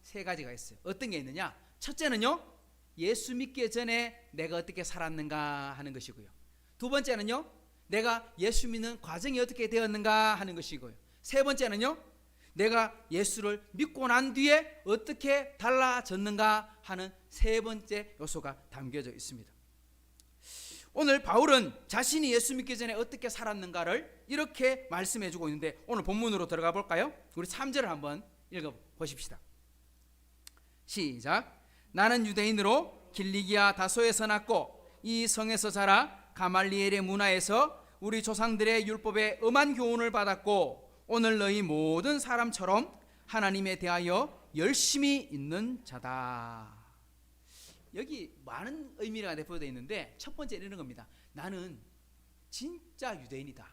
3가지가 있어요. 어떤 게 있느냐? 첫째는요, 예수 믿기 전에 내가 어떻게 살았는가 하는 것이고요. 두 번째는요, 내가 예수 믿는 과정이 어떻게 되었는가 하는 것이고요. 세 번째는요, 내가 예수를 믿고 난 뒤에 어떻게 달라졌는가 하는 3번째 요소가 담겨져 있습니다. 오늘 바울은 자신이 예수 믿기 전에 어떻게 살았는가를 이렇게 말씀해 주고 있는데, 오늘 본문으로 들어가 볼까요? 우리 3절을 한번 읽어 보십시다. 시작. 나는 유대인으로 길리기아 다소에서 났고 이 성에서 자라 가말리엘의 문화에서 우리 조상들의 율법에 엄한 교훈을 받았고 오늘 너희 모든 사람처럼 하나님에 대하여 열심히 있는 자다. 여기 많은 의미가 내포되어 있는데 첫 번째는 이런 겁니다. 나는 진짜 유대인이다.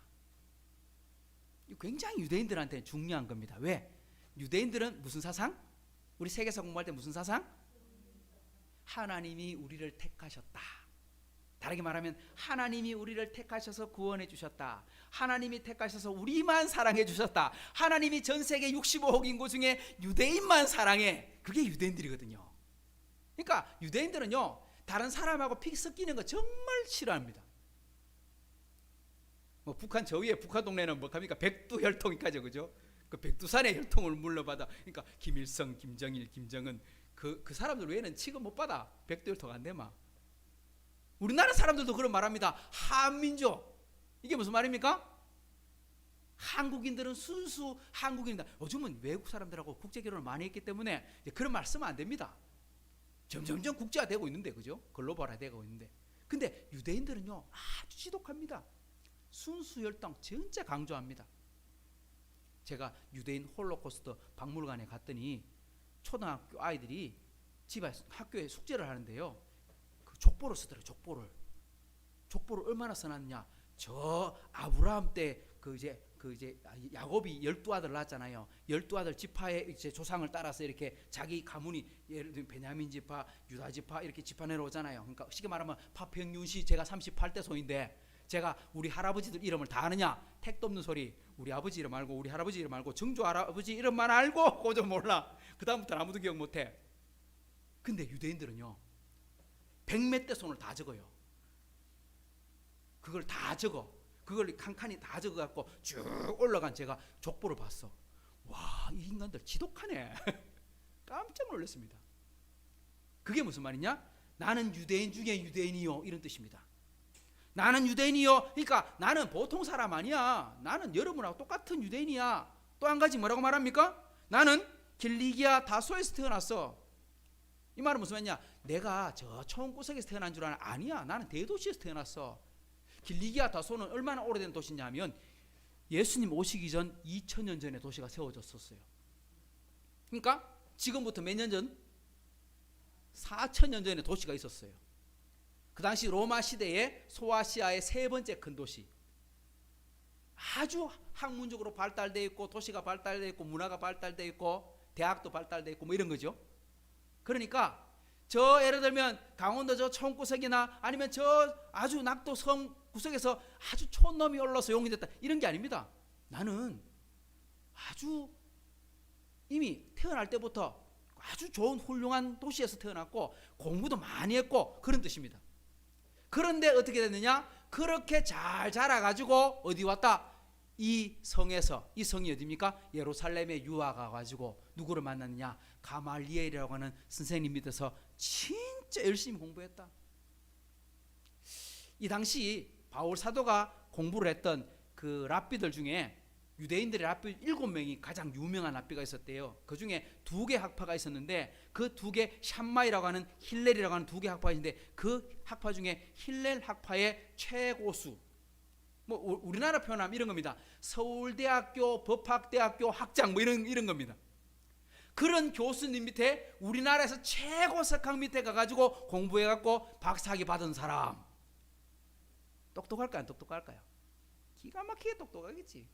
굉장히 유대인들한테 중요한 겁니다. 왜? 유대인들은 무슨 사상? 우리 세계사 공부할 때 무슨 사상? 하나님이 우리를 택하셨다. 다르게 말하면 하나님이 우리를 택하셔서 구원해 주셨다. 하나님이 택하셔서 우리만 사랑해 주셨다. 하나님이 전 세계 65억 인구 중에 유대인만 사랑해. 그게 유대인들이거든요. 그러니까 유대인들은요 다른 사람하고 피 섞이는 거 정말 싫어합니다. 뭐 북한 저 위에 북한 동네는 뭐 합니까? 백두혈통이까지, 그죠? 그 백두산의 혈통을 물러받아. 그러니까 김일성, 김정일, 김정은 그 사람들 외에는 취급 못 받아. 백두혈통 안 되마. 우리나라 사람들도 그런 말합니다. 한민족. 이게 무슨 말입니까? 한국인들은 순수 한국인이다. 요즘은 외국 사람들하고 국제 결혼을 많이 했기 때문에 그런 말 쓰면 안 됩니다. 점점점 국제화되고 있는데, 그죠? 글로벌화되고 있는데. 근데 유대인들은요 아주 지독합니다. 순수 혈통 진짜 강조합니다. 제가 유대인 홀로코스트 박물관에 갔더니 초등학교 아이들이 집에 학교에 숙제를 하는데요, 그 족보를 쓰더라고요. 족보를 얼마나 써놨냐? 저 아브라함 때 그 이제 그 이제 야곱이 12아들 낳았잖아요. 12아들 지파의 이제 조상을 따라서 이렇게 자기 가문이 예를 들면 베냐민 지파, 유다 지파 이렇게 지파 내려오잖아요. 그러니까 쉽게 말하면 파평윤씨 제가 38대 소인데 제가 우리 할아버지들 이름을 다 아느냐? 택도 없는 소리. 우리 아버지 이름 알고 우리 할아버지 이름 알고 정조 할아버지 이름만 알고 그저 몰라. 그 다음부터는 아무도 기억 못해. 근데 유대인들은요 100몇 대 손을 다 적어요. 그걸 다 적어. 그걸 칸칸이 다 적어갖고 쭉 올라간 제가 족보를 봤어. 와, 이 인간들 지독하네. 깜짝 놀랐습니다. 그게 무슨 말이냐? 나는 유대인 중에 유대인이요 이런 뜻입니다. 나는 유대인이요. 그러니까 나는 보통 사람 아니야. 나는 여러분하고 똑같은 유대인이야. 또 한 가지 뭐라고 말합니까? 나는 길리기아 다소에서 태어났어. 이 말은 무슨 말이냐? 내가 저 초원구석에서 태어난 줄 아냐? 아니야. 나는 대도시에서 태어났어. 길리기아 다소는 얼마나 오래된 도시냐면 예수님 오시기 전 2000년 전에 도시가 세워졌었어요. 그러니까 지금부터 몇 년 전? 4000년 전에 도시가 있었어요. 그 당시 로마 시대의 소아시아의 세 번째 큰 도시. 아주 학문적으로 발달되어 있고 도시가 발달되어 있고 문화가 발달되어 있고 대학도 발달되어 있고 뭐 이런 거죠. 그러니까 저 예를 들면 강원도 저 총구석이나 아니면 저 아주 낙도 섬 구석에서 아주 촌놈이 올라서 용이 됐다 이런 게 아닙니다. 나는 아주 이미 태어날 때부터 아주 좋은 훌륭한 도시에서 태어났고 공부도 많이 했고 그런 뜻입니다. 그런데 어떻게 됐느냐? 그렇게 잘 자라가지고 어디 왔다? 이 성에서, 이 성이 어디입니까? 예루살렘에 유학 가가지고 누구를 만났느냐? 가말리엘이라고 하는 선생님 밑에서 진짜 열심히 공부했다. 이 당시 바울 사도가 공부를 했던 그 랍비들 중에 유대인들의 랍비 7명이 가장 유명한 랍비가 있었대요. 그 중에 2개 학파가 있었는데 그 2개 샴마이라고 하는 힐렐이라고 하는 2개 학파가 있는데 그 학파 중에 힐렐 학파의 최고수, 뭐 우리나라 표현하면 이런 겁니다. 서울대학교 법학대학교 학장 뭐 이런 겁니다. 그런 교수님 밑에 우리나라에서 최고 석학 밑에 가가지고 공부해갖고 박사학위 받은 사람. 똑똑할까요? 안 똑똑할까요? 기가 막히게 똑똑하겠지.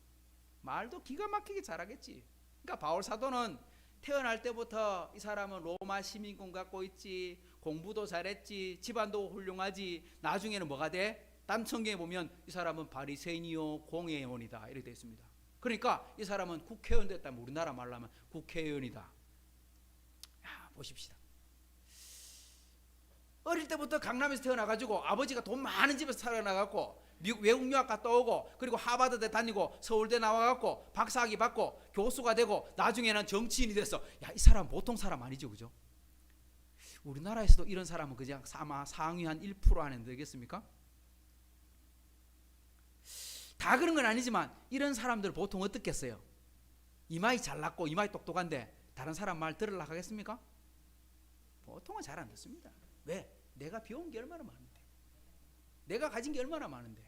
말도 기가 막히게 잘하겠지. 그러니까 바울 사도는 태어날 때부터 이 사람은 로마 시민권 갖고 있지, 공부도 잘했지, 집안도 훌륭하지. 나중에는 뭐가 돼? 다른 성경에 보면 이 사람은 바리새인이요 공회원이다 이렇게 되어 있습니다. 그러니까 이 사람은 국회의원 됐다면 우리나라 말로 하면 국회의원이다. 야, 보십시다. 어릴 때부터 강남에서 태어나가지고 아버지가 돈 많은 집에서 살아나갖고 미국 외국 유학 갔다 오고 그리고 하버드대 다니고 서울대 나와갖고 박사학위 받고 교수가 되고 나중에는 정치인이 됐어. 야, 이 사람 보통 사람 아니죠, 그죠? 우리나라에서도 이런 사람은 그냥 아마 상위 한 1% 안에 되겠습니까? 다 그런 건 아니지만 이런 사람들 보통 어떻겠어요? 이마이 잘났고 이마이 똑똑한데 다른 사람 말 들으려고 하겠습니까? 보통은 잘 안 듣습니다. 왜? 내가 배운 게 얼마나 많은데, 내가 가진 게 얼마나 많은데.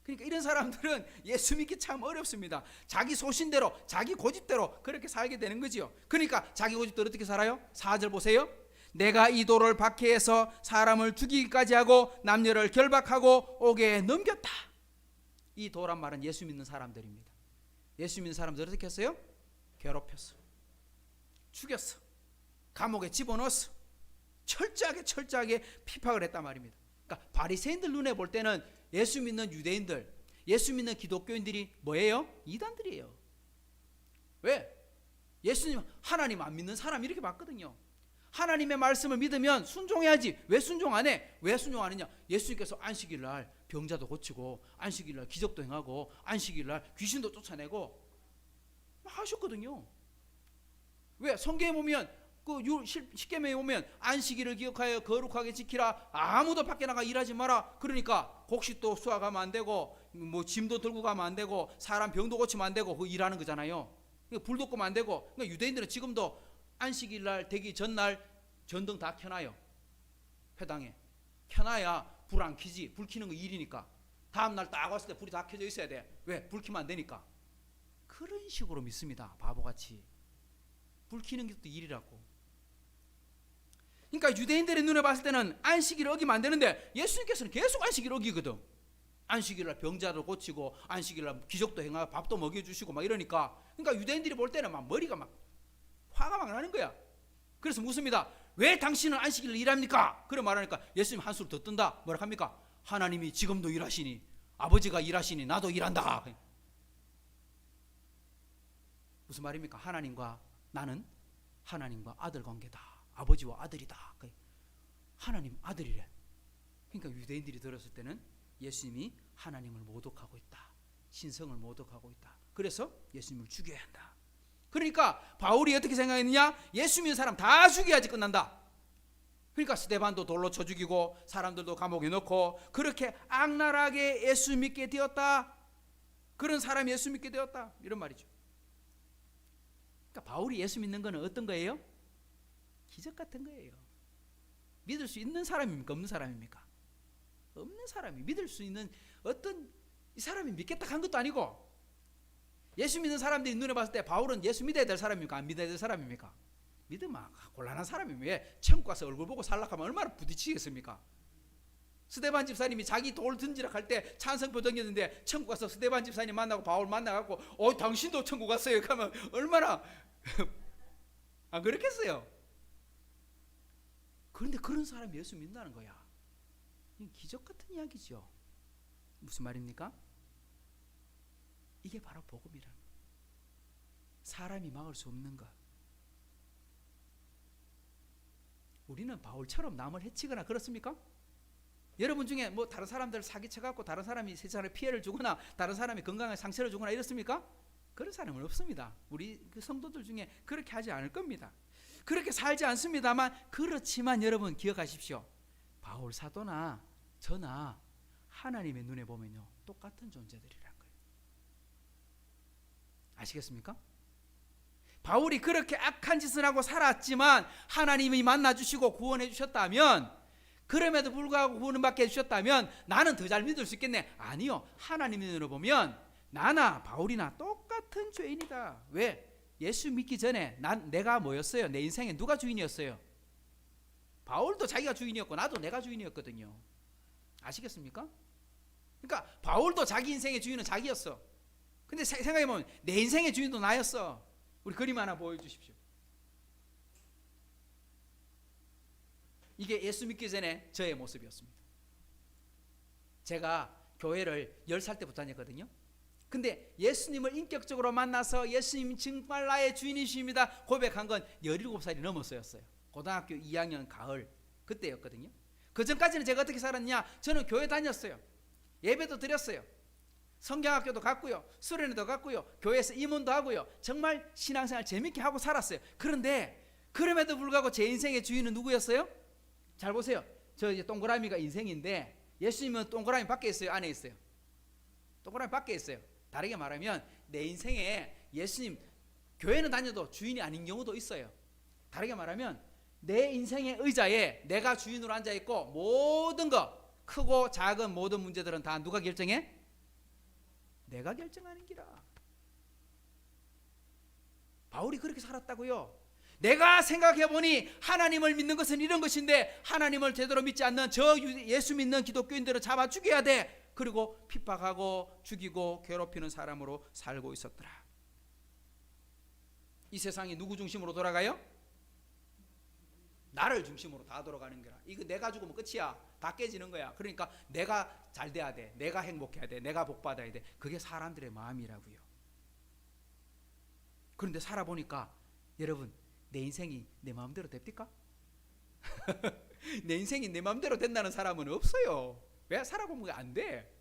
그러니까 이런 사람들은 예수 믿기 참 어렵습니다. 자기 소신대로 자기 고집대로 그렇게 살게 되는 거지요. 그러니까 자기 고집대로 어떻게 살아요? 4절 보세요. 내가 이 도를 박해해서 사람을 죽이기까지 하고 남녀를 결박하고 옥에 넘겼다. 이 도란 말은 예수 믿는 사람들입니다. 예수 믿는 사람들 어떻게 했어요? 괴롭혔어, 죽였어, 감옥에 집어넣었어. 철저하게 핍박을 했단 말입니다. 그러니까 바리새인들 눈에 볼 때는 예수 믿는 유대인들, 예수 믿는 기독교인들이 뭐예요? 이단들이에요. 왜? 예수님 하나님 안 믿는 사람 이렇게 봤거든요. 하나님의 말씀을 믿으면 순종해야지. 왜 순종 안 해? 왜 순종 안 했냐? 예수님께서 안식일 날 병자도 고치고 안식일 날 기적도 행하고 안식일 날 귀신도 쫓아내고 하셨거든요. 왜? 성경에 보면 그 십계명에 보면 안식일을 기억하여 거룩하게 지키라. 아무도 밖에 나가 일하지 마라. 그러니까 곡식도 수확하면 안 되고 뭐 짐도 들고 가면 안 되고 사람 병도 고치면 안 되고 그 일하는 거잖아요. 그러니까 불도 끄면 안 되고. 그러니까 유대인들은 지금도 안식일 날 되기 전날 전등 다 켜놔요. 회당에 켜놔야 불 안 켜지. 불 켜는 거 일이니까. 다음 날 딱 왔을 때 불이 다 켜져 있어야 돼. 왜? 불 켜면 안 되니까. 그런 식으로 믿습니다. 바보같이. 불 켜는 게 또 일이라고. 그러니까 유대인들의 눈에 봤을 때는 안식일을 어기면 안 되는데 예수님께서는 계속 안식일을 어기거든. 안식일날 병자도 고치고 안식일날 기적도 행하고 밥도 먹여주시고 막 이러니까, 그러니까 유대인들이 볼 때는 막 머리가 막 화가 막 나는 거야. 그래서 묻습니다. 왜 당신은 안식일을 일합니까? 그래 말하니까 예수님 한술 더 뜬다. 뭐라 합니까? 하나님이 지금도 일하시니, 아버지가 일하시니 나도 일한다. 무슨 말입니까? 하나님과 나는 하나님과 아들 관계다. 아버지와 아들이다. 하나님 아들이래. 그러니까 유대인들이 들었을 때는 예수님이 하나님을 모독하고 있다. 신성을 모독하고 있다. 그래서 예수님을 죽여야 한다. 그러니까 바울이 어떻게 생각했느냐? 예수 믿는 사람 다 죽여야지 끝난다. 그러니까 스데반도 돌로 쳐 죽이고 사람들도 감옥에 넣고 그렇게 악랄하게 예수 믿게 되었다. 그런 사람이 예수 믿게 되었다. 이런 말이죠. 그러니까 바울이 예수 믿는 거는 어떤 거예요? 기적 같은 거예요. 믿을 수 있는 사람입니까? 없는 사람입니까? 없는 사람이 믿을 수 있는 어떤 이 사람이 믿겠다 한 것도 아니고, 예수 믿는 사람들이 눈에 봤을 때 바울은 예수 믿어야 될 사람입니까? 안 믿어야 될 사람입니까? 믿으면 곤란한 사람이면 왜 천국 가서 얼굴 보고 살락하면 얼마나 부딪히겠습니까? 스데반 집사님이 자기 돌 던지라 할 때 찬성표 던졌는데 천국 가서 스데반 집사님 만나고 바울 만나갖고 당신도 천국 갔어요 하면 얼마나 안 그렇겠어요? 그런데 그런 사람이 예수 믿는다는 거야. 기적 같은 이야기죠. 무슨 말입니까? 이게 바로 복음이라는 거예요. 사람이 막을 수 없는 것. 우리는 바울처럼 남을 해치거나 그렇습니까? 여러분 중에 뭐 다른 사람들 사기쳐갖고 다른 사람이 세상에 피해를 주거나 다른 사람이 건강에 상처를 주거나 이렇습니까? 그런 사람은 없습니다. 우리 그 성도들 중에 그렇게 하지 않을 겁니다. 그렇게 살지 않습니다만, 그렇지만 여러분 기억하십시오. 바울 사도나 저나 하나님의 눈에 보면요 똑같은 존재들이라는 거예요. 아시겠습니까? 바울이 그렇게 악한 짓을 하고 살았지만 하나님이 만나주시고 구원해 주셨다면, 그럼에도 불구하고 구원받게 해주셨다면 나는 더 잘 믿을 수 있겠네? 아니요. 하나님의 눈으로 보면 나나 바울이나 똑같은 죄인이다. 왜? 예수 믿기 전에 내가 뭐였어요? 내 인생에 누가 주인이었어요? 바울도 자기가 주인이었고 나도 내가 주인이었거든요. 아시겠습니까? 그러니까 바울도 자기 인생의 주인은 자기였어. 근데 생각해보면 내 인생의 주인도 나였어. 우리 그림 하나 보여주십시오. 이게 예수 믿기 전에 저의 모습이었습니다. 제가 교회를 10살 때부터 다녔거든요. 근데 예수님을 인격적으로 만나서 예수님 정말 나의 주인이십니다 고백한 건 17살이 넘었어요. 고등학교 2학년 가을 그때였거든요. 그 전까지는 제가 어떻게 살았냐? 저는 교회 다녔어요. 예배도 드렸어요. 성경학교도 갔고요. 수련회도 갔고요. 교회에서 임원도 하고요. 정말 신앙생활 재밌게 하고 살았어요. 그런데 그럼에도 불구하고 제 인생의 주인은 누구였어요? 잘 보세요. 저 이제 동그라미가 인생인데 예수님은 동그라미 밖에 있어요? 안에 있어요? 동그라미 밖에 있어요. 다르게 말하면 내 인생에 예수님 교회는 다녀도 주인이 아닌 경우도 있어요. 다르게 말하면 내 인생의 의자에 내가 주인으로 앉아있고 모든 거 크고 작은 모든 문제들은 다 누가 결정해? 내가 결정하는 기라. 바울이 그렇게 살았다고요. 내가 생각해보니 하나님을 믿는 것은 이런 것인데 하나님을 제대로 믿지 않는 저 예수 믿는 기독교인들을 잡아 죽여야 돼. 그리고 핍박하고 죽이고 괴롭히는 사람으로 살고 있었더라. 이 세상이 누구 중심으로 돌아가요? 나를 중심으로 다 돌아가는 거야. 이거 내가 죽으면 끝이야. 다 깨지는 거야. 그러니까 내가 잘 돼야 돼. 내가 행복해야 돼. 내가 복 받아야 돼. 그게 사람들의 마음이라고요. 그런데 살아보니까 여러분 내 인생이 내 마음대로 됩니까? 내 인생이 내 마음대로 된다는 사람은 없어요. 왜? 살아보면 그게 안 돼.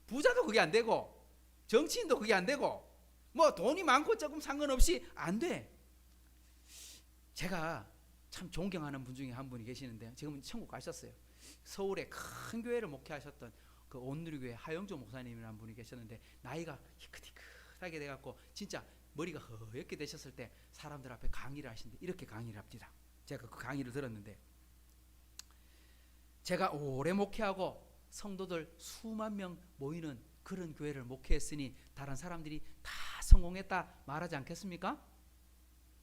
부자도 그게 안 되고 정치인도 그게 안 되고 뭐 돈이 많고 조금 상관없이 안 돼. 제가 참 존경하는 분 중에 한 분이 계시는데 지금은 천국 가셨어요. 서울에 큰 교회를 목회하셨던 그 온누리교회 하영조 목사님이라는 분이 계셨는데 나이가 희끗희끗하게 돼갖고 진짜 머리가 허옇게 되셨을 때 사람들 앞에 강의를 하시는데 이렇게 강의를 합니다. 제가 그 강의를 들었는데 제가 오래 목회하고 성도들 수만 명 모이는 그런 교회를 목회했으니 다른 사람들이 다 성공했다 말하지 않겠습니까?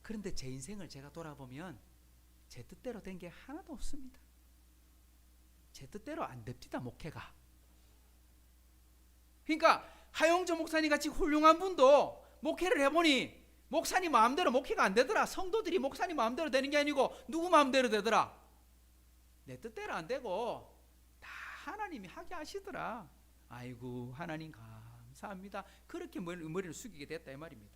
그런데 제 인생을 제가 돌아보면 제 뜻대로 된 게 하나도 없습니다. 제 뜻대로 안 됩니다. 목회가 그러니까 하용조 목사님 같이 훌륭한 분도 목회를 해보니 목사님 마음대로 목회가 안 되더라. 성도들이 목사님 마음대로 되는 게 아니고 누구 마음대로 되더라? 내 뜻대로 안 되고 다 하나님이 하게 하시더라. 아이고 하나님 감사합니다. 그렇게 머리를 숙이게 됐다 이 말입니다.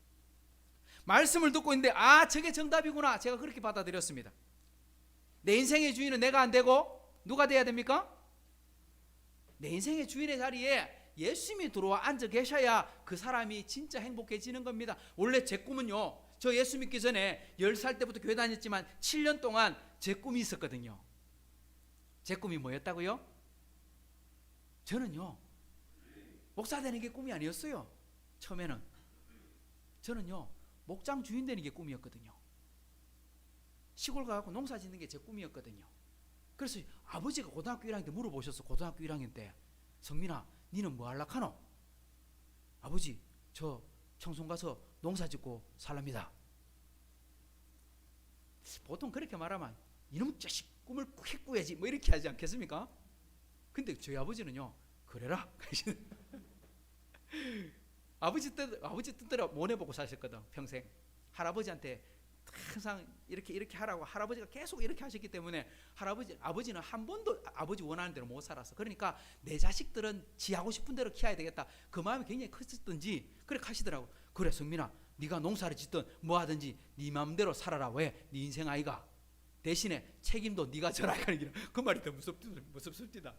말씀을 듣고 있는데 아 저게 정답이구나. 제가 그렇게 받아들였습니다. 내 인생의 주인은 내가 안 되고 누가 돼야 됩니까? 내 인생의 주인의 자리에 예수님이 들어와 앉아 계셔야 그 사람이 진짜 행복해지는 겁니다. 원래 제 꿈은요, 저 예수 믿기 전에 10살 때부터 교회 다녔지만 7년 동안 제 꿈이 있었거든요. 제 꿈이 뭐였다고요? 저는요 목사 되는 게 꿈이 아니었어요. 처음에는 저는요 목장 주인 되는 게 꿈이었거든요. 시골 가고 농사 짓는 게 제 꿈이었거든요. 그래서 아버지가 고등학교 1학년 때 물어보셨어. 고등학교 1학년 때 성민아 니는 뭐 할라 카노? 아버지 저 청송 가서 농사 짓고 살랍니다. 보통 그렇게 말하면 이놈 자식 꿈을 크게 꾸야지 뭐 이렇게 하지 않겠습니까? 근데 저희 아버지는요 그래라 아버지 뜻대로 못 해보고 사셨거든. 평생 할아버지한테 항상 이렇게 하라고 할아버지가 계속 이렇게 하셨기 때문에 아버지는 한 번도 아버지 원하는 대로 못 살았어. 그러니까 내 자식들은 지 하고 싶은 대로 키워야 되겠다. 그 마음이 굉장히 컸었던지 그렇게 하시더라고. 그래 성민아 네가 농사를 짓든 뭐 하든지 네 마음대로 살아라. 왜? 네 인생 아이가. 대신에 책임도 네가 져라. 그 말이 더 무섭습니다.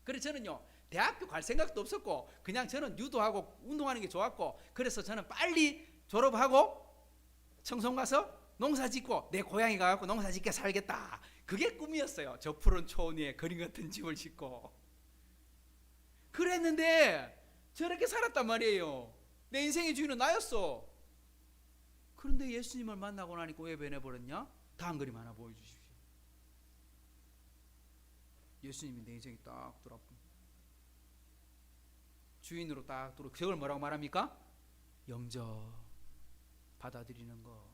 그래서 저는요 대학교 갈 생각도 없었고 그냥 저는 유도하고 운동하는 게 좋았고 그래서 저는 빨리 졸업하고 청송 가서 농사 짓고 내 고향에 가서 농사 짓게 살겠다. 그게 꿈이었어요. 저 푸른 초원 위에 그림 같은 집을 짓고 그랬는데 저렇게 살았단 말이에요. 내 인생의 주인은 나였어. 그런데 예수님을 만나고 나니까 왜 변해버렸냐? 다음 그림 하나 보여주십시오. 예수님이 내 인생이 딱 돌아보니 주인으로 딱 들어. 그걸 뭐라고 말합니까? 영접 받아들이는 거.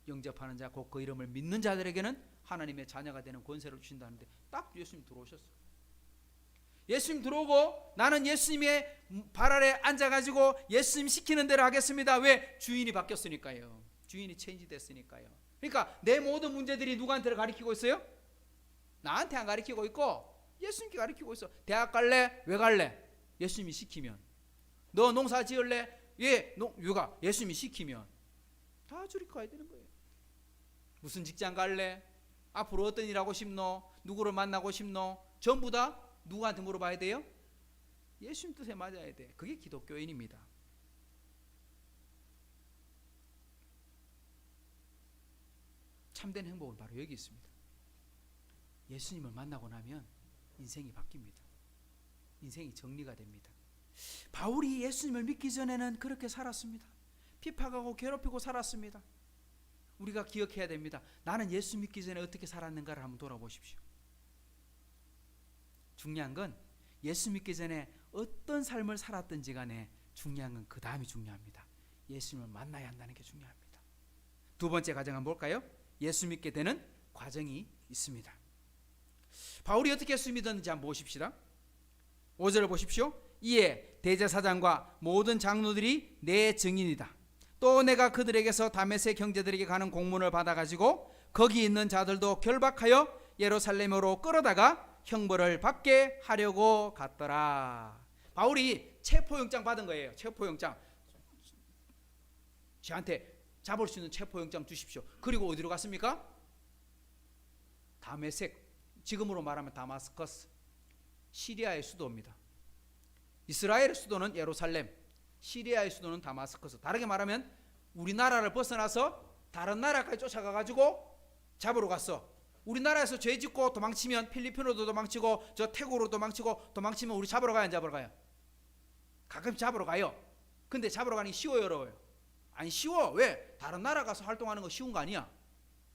영접하는 자 곧 그 이름을 믿는 자들에게는 하나님의 자녀가 되는 권세를 주신다는데 딱 예수님 들어오셨어요. 예수님 들어오고 나는 예수님의 발 아래 앉아가지고 예수님 시키는 대로 하겠습니다. 왜? 주인이 바뀌었으니까요. 주인이 체인지 됐으니까요. 그러니까 내 모든 문제들이 누구한테 가르치고 있어요? 나한테 안 가르치고 있고 예수님께 가르치고 있어. 대학 갈래? 왜 갈래? 예수님이 시키면. 너 농사 지을래? 예, 왜가? 예수님이 시키면. 다 저리 가야 되는 거예요. 무슨 직장 갈래? 앞으로 어떤 일 하고 싶노? 누구를 만나고 싶노? 전부 다 누구한테 물어봐야 돼요? 예수님 뜻에 맞아야 돼. 그게 기독교인입니다. 참된 행복은 바로 여기 있습니다. 예수님을 만나고 나면 인생이 바뀝니다. 인생이 정리가 됩니다. 바울이 예수님을 믿기 전에는 그렇게 살았습니다. 핍박하고 괴롭히고 살았습니다. 우리가 기억해야 됩니다. 나는 예수 믿기 전에 어떻게 살았는가를 한번 돌아보십시오. 중요한 건 예수 믿기 전에 어떤 삶을 살았든지 간에 중요한 건 그 다음이 중요합니다. 예수님을 만나야 한다는 게 중요합니다. 두 번째 과정 한번 볼까요? 예수 믿게 되는 과정이 있습니다. 바울이 어떻게 예수 믿었는지 한번 보십시다. 5절을 보십시오. 이에 대제사장과 모든 장로들이 내 증인이다. 또 내가 그들에게서 다메섹 형제들에게 가는 공문을 받아가지고 거기 있는 자들도 결박하여 예루살렘으로 끌어다가 형벌을 받게 하려고 갔더라. 바울이 체포영장 받은 거예요. 체포영장. 저한테 잡을 수 있는 체포영장 주십시오. 그리고 어디로 갔습니까? 다메섹, 지금으로 말하면 다마스커스, 시리아의 수도입니다. 이스라엘의 수도는 예루살렘, 시리아의 수도는 다마스커스. 다르게 말하면 우리나라를 벗어나서 다른 나라까지 쫓아가가지고 잡으러 갔어. 우리나라에서 죄 짓고 도망치면 필리핀으로도 도망치고 저 태국으로 도망치면 우리 잡으러 가요, 안 잡으러 가요? 가끔 잡으러 가요. 근데 잡으러 가는 게 쉬워요, 어려워요? 안 쉬워. 왜? 다른 나라 가서 활동하는 거 쉬운 거 아니야.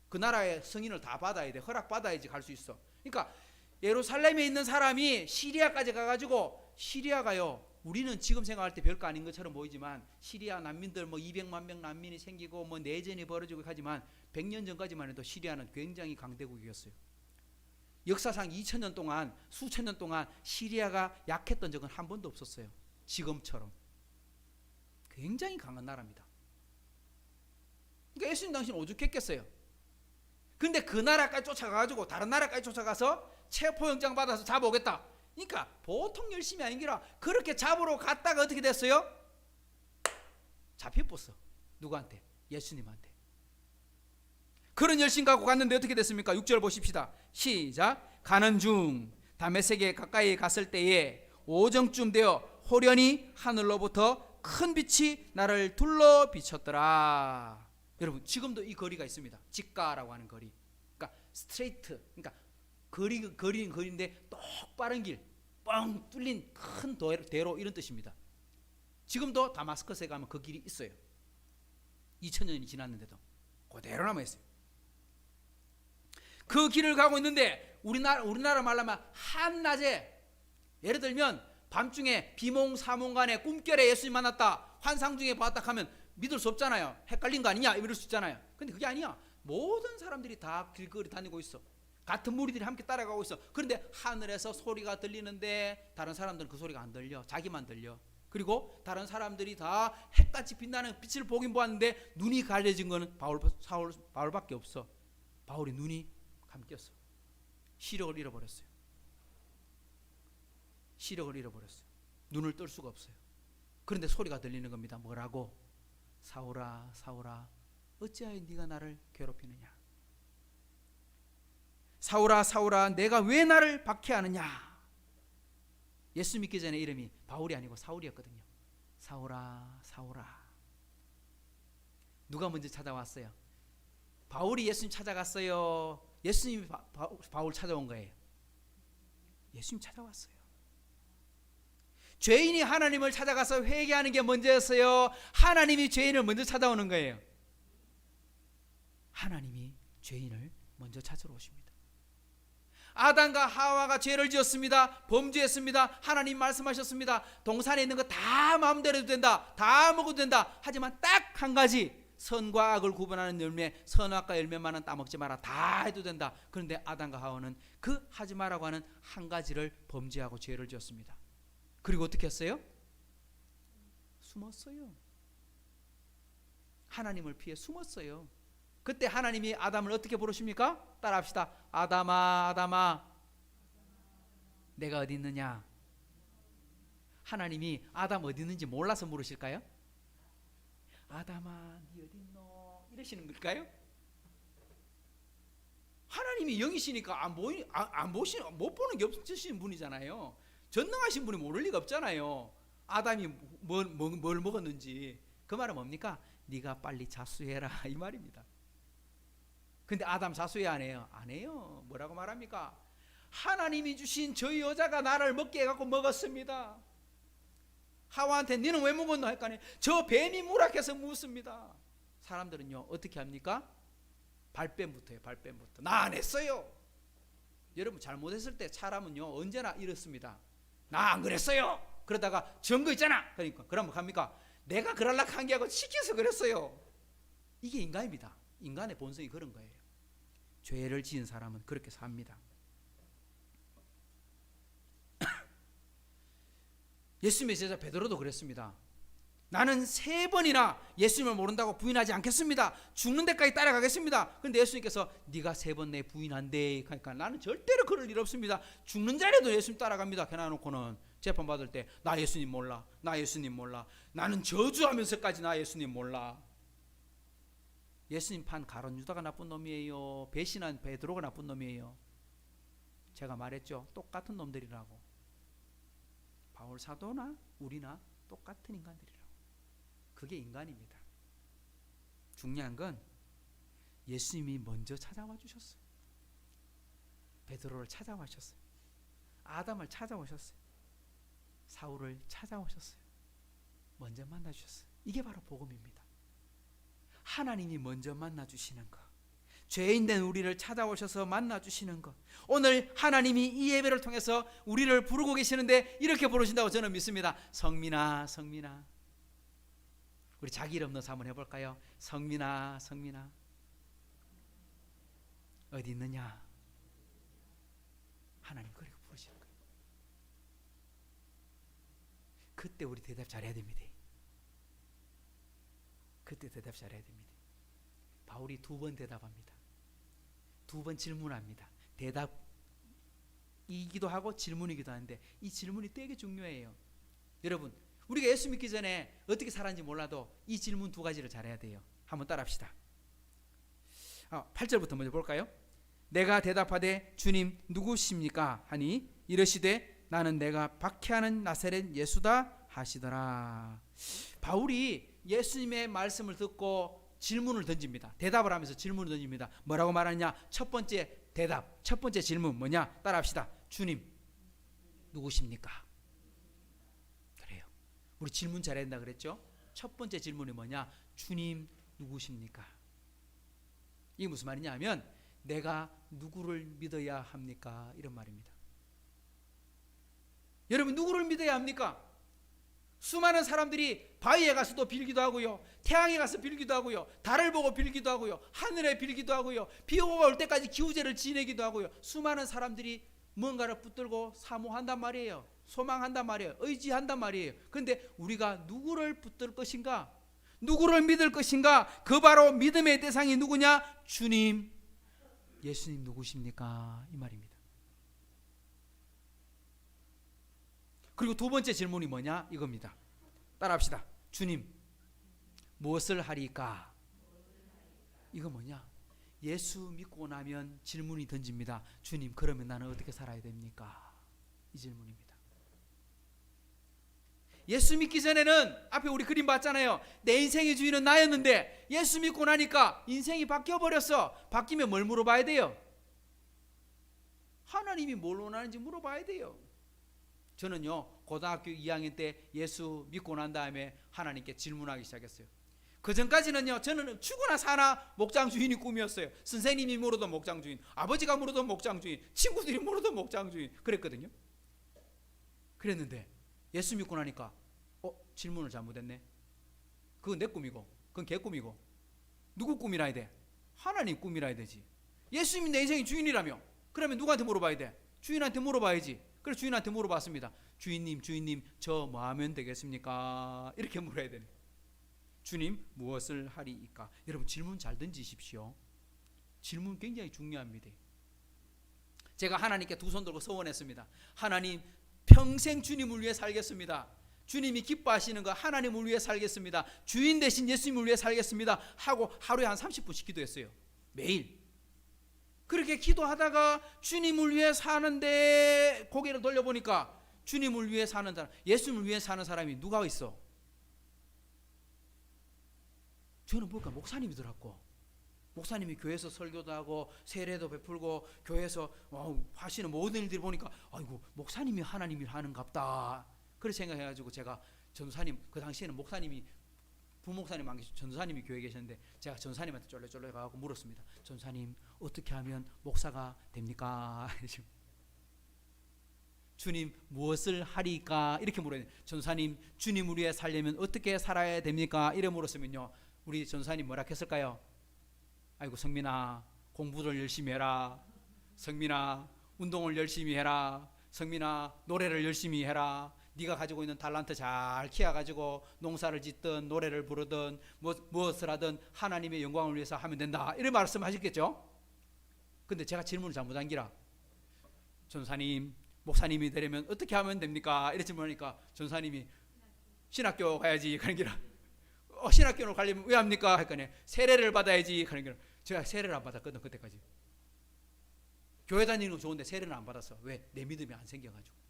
그 나라의 승인을 다 받아야 돼. 허락 받아야지 갈 수 있어. 그러니까 예루살렘에 있는 사람이 시리아까지 가가지고, 시리아가요, 우리는 지금 생각할 때 별거 아닌 것처럼 보이지만 시리아 난민들 뭐 200만 명 난민이 생기고 뭐 내전이 벌어지고 하지만 100년 전까지만 해도 시리아는 굉장히 강대국이었어요. 역사상 2000년 동안 수천 년 동안 시리아가 약했던 적은 한 번도 없었어요. 지금처럼 굉장히 강한 나라입니다. 그러니까 예수님 당시는 오죽했겠어요. 근데 그 나라까지 쫓아가가지고 다른 나라까지 쫓아가서 체포영장 받아서 잡아오겠다. 그러니까 보통 열심히 아닌기라 그렇게 잡으러 갔다가 어떻게 됐어요? 잡혀버렸어. 누구한테? 예수님한테. 그런 열심 갖고 갔는데 어떻게 됐습니까? 6절 보십시다. 시작. 가는 중 다메섹에 가까이 갔을 때에 오정쯤 되어 호련히 하늘로부터 큰 빛이 나를 둘러 비쳤더라. 여러분 지금도 이 거리가 있습니다. 직가라고 하는 거리. 그러니까 스트레이트. 그러니까 거리인데 똑바른 길, 뻥 뚫린 큰 대로 이런 뜻입니다. 지금도 다마스커스에 가면 그 길이 있어요. 2000년이 지났는데도 그대로 남아 있어요. 그 길을 가고 있는데 우리나라 말로 하면 한낮에, 예를 들면 밤중에 비몽사몽간에 꿈결에 예수님 만났다, 환상 중에 봤다 하면 믿을 수 없잖아요. 헷갈린 거 아니냐 이럴 수 있잖아요. 근데 그게 아니야. 모든 사람들이 다 길거리 다니고 있어. 같은 무리들이 함께 따라가고 있어. 그런데 하늘에서 소리가 들리는데 다른 사람들은 그 소리가 안 들려. 자기만 들려. 그리고 다른 사람들이 다 햇같이 빛나는 빛을 보긴 보았는데 눈이 가려진 거는 바울밖에 없어. 바울이 눈이 감겼어. 시력을 잃어버렸어요. 시력을 잃어버렸어요. 눈을 뜰 수가 없어요. 그런데 소리가 들리는 겁니다. 뭐라고? 사울아 사울아 어찌하여 네가 나를 괴롭히느냐. 사울아 사울아 내가 왜 나를 박해하느냐. 예수 믿기 전에 이름이 바울이 아니고 사울이었거든요. 사울아 사울아. 누가 먼저 찾아왔어요? 바울이 예수님 찾아갔어요? 예수님이 바울 찾아온 거예요? 예수님 찾아왔어요. 죄인이 하나님을 찾아가서 회개하는 게 먼저였어요? 하나님이 죄인을 먼저 찾아오는 거예요? 하나님이 죄인을 먼저 찾으러 오십니다. 아담과 하와가 죄를 지었습니다. 범죄했습니다. 하나님 말씀하셨습니다. 동산에 있는 거 다 마음대로 해도 된다. 다 먹어도 된다. 하지만 딱 한 가지, 선과 악을 구분하는 열매, 선악과 열매만은 따먹지 마라. 다 해도 된다. 그런데 아담과 하와는 그 하지 마라고 하는 한 가지를 범죄하고 죄를 지었습니다. 그리고 어떻게 했어요? 숨었어요. 하나님을 피해 숨었어요. 그때 하나님이 아담을 어떻게 부르십니까? 따라합시다. 아담아 아담아 내가 어디 있느냐. 하나님이 아담 어디 있는지 몰라서 물으실까요? 아담아 네 어디 있노 이러시는 걸까요? 하나님이 영이시니까 못 보는 게 없으신 분이잖아요. 전능하신 분이 모를 리가 없잖아요. 아담이 뭘 먹었는지. 그 말은 뭡니까? 네가 빨리 자수해라 이 말입니다. 근데 아담 자수해 안 해요? 안 해요. 뭐라고 말합니까? 하나님이 주신 저 여자가 나를 먹게 해갖고 먹었습니다. 하와한테 너는 왜 먹었노? 할까니 저 뱀이 무락해서 묻습니다. 사람들은요 어떻게 합니까? 발뺌부터 해요. 발뺌부터. 나 안 했어요. 여러분 잘못했을 때 사람은요 언제나 이렇습니다. 나 안 그랬어요. 그러다가 증거 있잖아. 그러니까 그러면 갑니까? 내가 그럴락 한 게 하고 시켜서 그랬어요. 이게 인간입니다. 인간의 본성이 그런 거예요. 죄를 지은 사람은 그렇게 삽니다. 예수님의 제자 베드로도 그랬습니다. 나는 3번이나 예수님을 모른다고 부인하지 않겠습니다. 죽는 데까지 따라가겠습니다. 그런데 예수님께서 네가 3번 내 부인한대. 그러니까 나는 절대로 그럴 일 없습니다. 죽는 자리에도 예수님 따라갑니다. 해놔놓고는 재판받을 때 나 예수님 몰라. 나 예수님 몰라. 나는 저주하면서까지 나 예수님 몰라. 예수님 판 가룟 유다가 나쁜 놈이에요. 배신한 베드로가 나쁜 놈이에요. 제가 말했죠. 똑같은 놈들이라고. 바울 사도나 우리나 똑같은 인간들이라고. 그게 인간입니다. 중요한 건 예수님이 먼저 찾아와 주셨어요. 베드로를 찾아와 주셨어요. 아담을 찾아오셨어요. 사울을 찾아오셨어요. 먼저 만나 주셨어요. 이게 바로 복음입니다. 하나님이 먼저 만나 주시는 것, 죄인된 우리를 찾아오셔서 만나 주시는 것. 오늘 하나님이 이 예배를 통해서 우리를 부르고 계시는데 이렇게 부르신다고 저는 믿습니다. 성민아 성민아. 우리 자기 이름 넣어서 한번 해볼까요? 성민아 성민아 어디 있느냐. 하나님 그렇게 부르시는 거예요. 그때 우리 대답 잘해야 됩니다. 그때 대답 잘해야 됩니다. 바울이 2번 대답합니다. 2번 질문합니다. 대답이기도 하고 질문이기도 하는데 이 질문이 되게 중요해요. 여러분, 우리가 예수 믿기 전에 어떻게 살았는지 몰라도 이 질문 2가지를 잘해야 돼요. 한번 따라합시다. 8절부터 먼저 볼까요? 내가 대답하되 주님 누구십니까? 하니 이르시되 나는 내가 박해하는 나사렛 예수다 하시더라. 바울이 예수님의 말씀을 듣고 질문을 던집니다. 대답을 하면서 질문을 던집니다. 뭐라고 말하느냐? 첫 번째 대답, 첫 번째 질문 뭐냐? 따라합시다. 주님 누구십니까? 그래요. 우리 질문 잘해야 된다 그랬죠? 첫 번째 질문이 뭐냐? 주님 누구십니까? 이게 무슨 말이냐 하면 내가 누구를 믿어야 합니까? 이런 말입니다. 여러분, 누구를 믿어야 합니까? 수많은 사람들이 바위에 가서도 빌기도 하고요, 태양에 가서 빌기도 하고요, 달을 보고 빌기도 하고요, 하늘에 빌기도 하고요, 비오가 올 때까지 기우제를 지내기도 하고요. 수많은 사람들이 뭔가를 붙들고 사모한단 말이에요. 소망한단 말이에요. 의지한단 말이에요. 그런데 우리가 누구를 붙들 것인가? 누구를 믿을 것인가? 그 바로 믿음의 대상이 누구냐? 주님, 예수님 누구십니까? 이 말입니다. 그리고 2번째 질문이 뭐냐? 이겁니다. 따라합시다. 주님 무엇을 하리까? 이거 뭐냐? 예수 믿고 나면 질문이 던집니다. 주님, 그러면 나는 어떻게 살아야 됩니까? 이 질문입니다. 예수 믿기 전에는 앞에 우리 그림 봤잖아요. 내 인생의 주인은 나였는데 예수 믿고 나니까 인생이 바뀌어버렸어. 바뀌면 뭘 물어봐야 돼요? 하나님이 뭘 원하는지 물어봐야 돼요. 저는요, 고등학교 2학년 때 예수 믿고 난 다음에 하나님께 질문하기 시작했어요. 그 전까지는요, 저는 죽으나 사나 목장 주인이 꿈이었어요. 선생님이 물어도 목장 주인, 아버지가 물어도 목장 주인, 친구들이 물어도 목장 주인, 그랬거든요. 그랬는데 예수 믿고 나니까 질문을 잘못했네. 그건 내 꿈이고 그건 걔 꿈이고 누구 꿈이라 해야 돼? 하나님 꿈이라 해야 되지. 예수님이 내 인생의 주인이라며 그러면 누구한테 물어봐야 돼? 주인한테 물어봐야지. 그래서 주인한테 물어봤습니다. 주인님 저 뭐 하면 되겠습니까? 이렇게 물어야 되네. 주님 무엇을 하리이까? 여러분, 질문 잘 던지십시오. 질문 굉장히 중요합니다. 제가 하나님께 2손 들고 서원했습니다. 하나님, 평생 주님을 위해 살겠습니다. 주님이 기뻐하시는 거 하나님을 위해 살겠습니다. 주인 대신 예수님을 위해 살겠습니다 하고 하루에 한 30분씩 기도했어요. 매일. 그렇게 기도하다가 주님을 위해 사는데 고개를 돌려보니까 주님을 위해 사는 사람, 예수님을 위해 사는 사람이 누가 있어? 저는 보니까 목사님이더라고. 목사님이 교회에서 설교도 하고 세례도 베풀고 교회에서 하시는 모든 일들을 보니까 아이고, 목사님이 하나님 일 하는갑다. 그렇게 생각해가지고 제가 전도사님, 그 당시에는 목사님이 부목사님 안 계시고 전도사님이 교회에 계셨는데 제가 전도사님한테 쫄래쫄래 가고 물었습니다. 전도사님, 어떻게 하면 목사가 됩니까? 주님 무엇을 하리까? 이렇게 물어요. 전도사님, 주님을 위해 살려면 어떻게 살아야 됩니까? 이래 물었으면요, 우리 전도사님 뭐라 했을까요? 아이고, 성민아, 공부를 열심히 해라. 성민아, 운동을 열심히 해라. 성민아, 노래를 열심히 해라. 네가 가지고 있는 달란트 잘 키워가지고 농사를 짓든 노래를 부르든 무엇을 하든 하나님의 영광을 위해서 하면 된다, 이런 말씀하셨겠죠. 근데 제가 질문을 잘못한 기라, 전사님, 목사님이 되려면 어떻게 하면 됩니까? 이렇게 질문하니까 전사님이 신학교 가야지 하는 기라. 신학교로 가려면 왜 합니까? 하니까 세례를 받아야지 하는 기라. 제가 세례를 안 받았거든, 그때까지. 교회 다니는 거 좋은데 세례는 안 받았어. 왜? 내 믿음이 안 생겨가지고.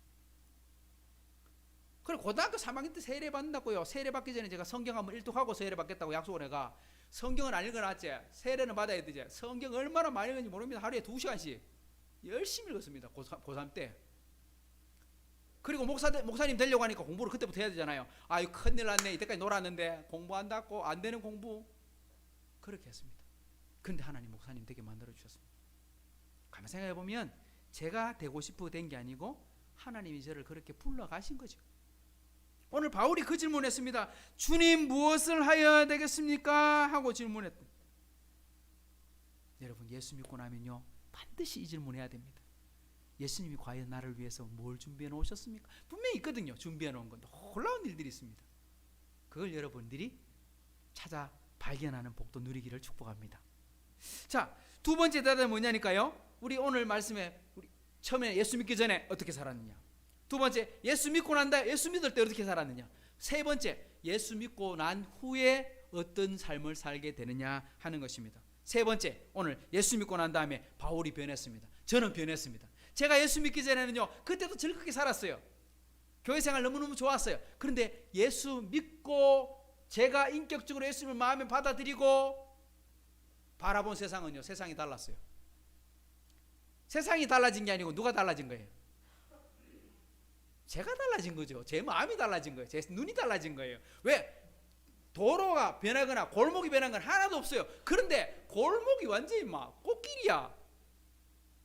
그리고 고등학교 3학년 때 세례 받는다고요. 세례 받기 전에 제가 성경 한번 읽독하고 세례 받겠다고 약속을 해가, 성경은 안 읽어놨지, 세례는 받아야 되지. 성경 얼마나 많이 읽는지 모릅니다. 하루에 2시간씩 열심히 읽었습니다. 고3 때. 그리고 목사님 되려고 하니까 공부를 그때부터 해야 되잖아요. 아유, 큰일 났네, 이때까지 놀았는데 공부한다고 안 되는 공부. 그렇게 했습니다. 근데 하나님 목사님 되게 만들어 주셨습니다. 가만 생각해 보면 제가 되고 싶어 된 게 아니고 하나님이 저를 그렇게 불러가신 거죠. 오늘 바울이 그 질문했습니다. 주님 무엇을 하여야 되겠습니까? 하고 질문했다. 여러분, 예수 믿고 나면요 반드시 이 질문해야 됩니다. 예수님이 과연 나를 위해서 뭘 준비해 놓으셨습니까? 분명히 있거든요. 준비해 놓은 건 놀라운 일들이 있습니다. 그걸 여러분들이 찾아 발견하는 복도 누리기를 축복합니다. 자, 두 번째 대답은 뭐냐니까요. 우리 오늘 말씀에 우리 처음에 예수 믿기 전에 어떻게 살았느냐. 두 번째, 예수 믿고 난 다음에 예수 믿을 때 어떻게 살았느냐. 세 번째, 예수 믿고 난 후에 어떤 삶을 살게 되느냐 하는 것입니다. 세 번째, 오늘 예수 믿고 난 다음에 바울이 변했습니다. 저는 변했습니다. 제가 예수 믿기 전에는요, 그때도 즐겁게 살았어요. 교회 생활 너무너무 좋았어요. 그런데 예수 믿고 제가 인격적으로 예수님을 마음에 받아들이고 바라본 세상은요, 세상이 달랐어요. 세상이 달라진 게 아니고 누가 달라진 거예요? 제가 달라진 거죠. 제 마음이 달라진 거예요. 제 눈이 달라진 거예요. 왜? 도로가 변하거나 골목이 변한 건 하나도 없어요. 그런데 골목이 완전히 막 꽃길이야.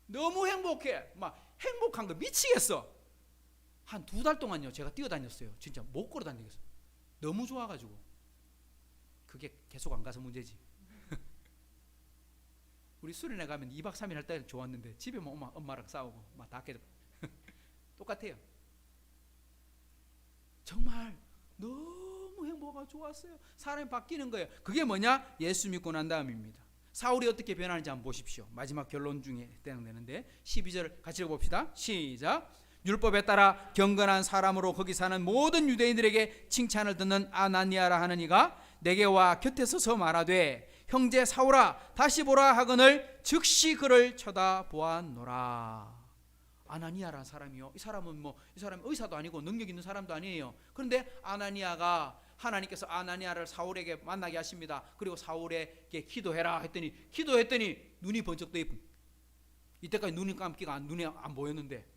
너무 행복해. 막 행복한 거 미치겠어. 한 2달 동안요, 제가 뛰어다녔어요. 진짜 못 걸어 다니겠어요. 너무 좋아가지고. 그게 계속 안 가서 문제지. 우리 수련회 가면 2박 3일 할 때는 좋았는데 집에 오면 엄마랑 싸우고 막 다 깨져. 똑같아요. 정말 너무 행복하고 좋았어요. 사람이 바뀌는 거예요. 그게 뭐냐? 예수 믿고 난 다음입니다. 사울이 어떻게 변하는지 한번 보십시오. 마지막 결론 중에 해당되는데 12절 같이 읽어봅시다. 시작. 율법에 따라 경건한 사람으로 거기 사는 모든 유대인들에게 칭찬을 듣는 아나니아라 하는 이가 내게 와 곁에 서서 말하되 형제 사울아 다시 보라 하거늘 즉시 그를 쳐다보았노라. 아나니아라는 사람이요. 이 사람은 이 사람이 의사도 아니고 능력 있는 사람도 아니에요. 그런데 아나니아가 하나님께서 아나니아를 사울에게 만나게 하십니다. 그리고 사울에게 기도해라 했더니 기도했더니 눈이 번쩍 떠 있고 이때까지 눈이 감기가 눈이 안 보였는데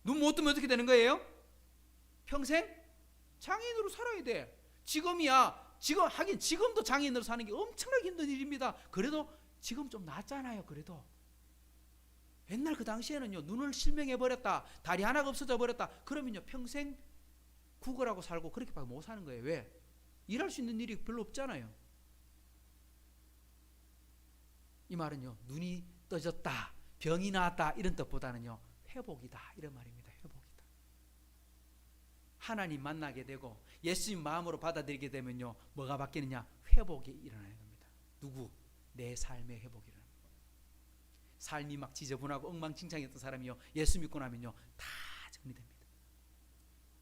눈 못 뜨면 어떻게 되는 거예요? 평생 장애인으로 살아야 돼. 지금도 장애인으로 사는 게 엄청나게 힘든 일입니다. 그래도 지금 좀 낫잖아요. 그래도 옛날 그 당시에는요, 눈을 실명해 버렸다, 다리 하나가 없어져 버렸다, 그러면요 평생 구걸하고 살고 그렇게밖에 못 사는 거예요. 왜? 일할 수 있는 일이 별로 없잖아요. 이 말은요, 눈이 떠졌다, 병이 나았다 이런 뜻보다는요, 회복이다 이런 말입니다. 회복이다. 하나님 만나게 되고 예수님 마음으로 받아들이게 되면요, 뭐가 바뀌느냐? 회복이 일어나는 겁니다. 누구? 내 삶의 회복이 일어납니다. 삶이 막 지저분하고 엉망진창이었던 사람이요, 예수 믿고 나면요 다 정리됩니다.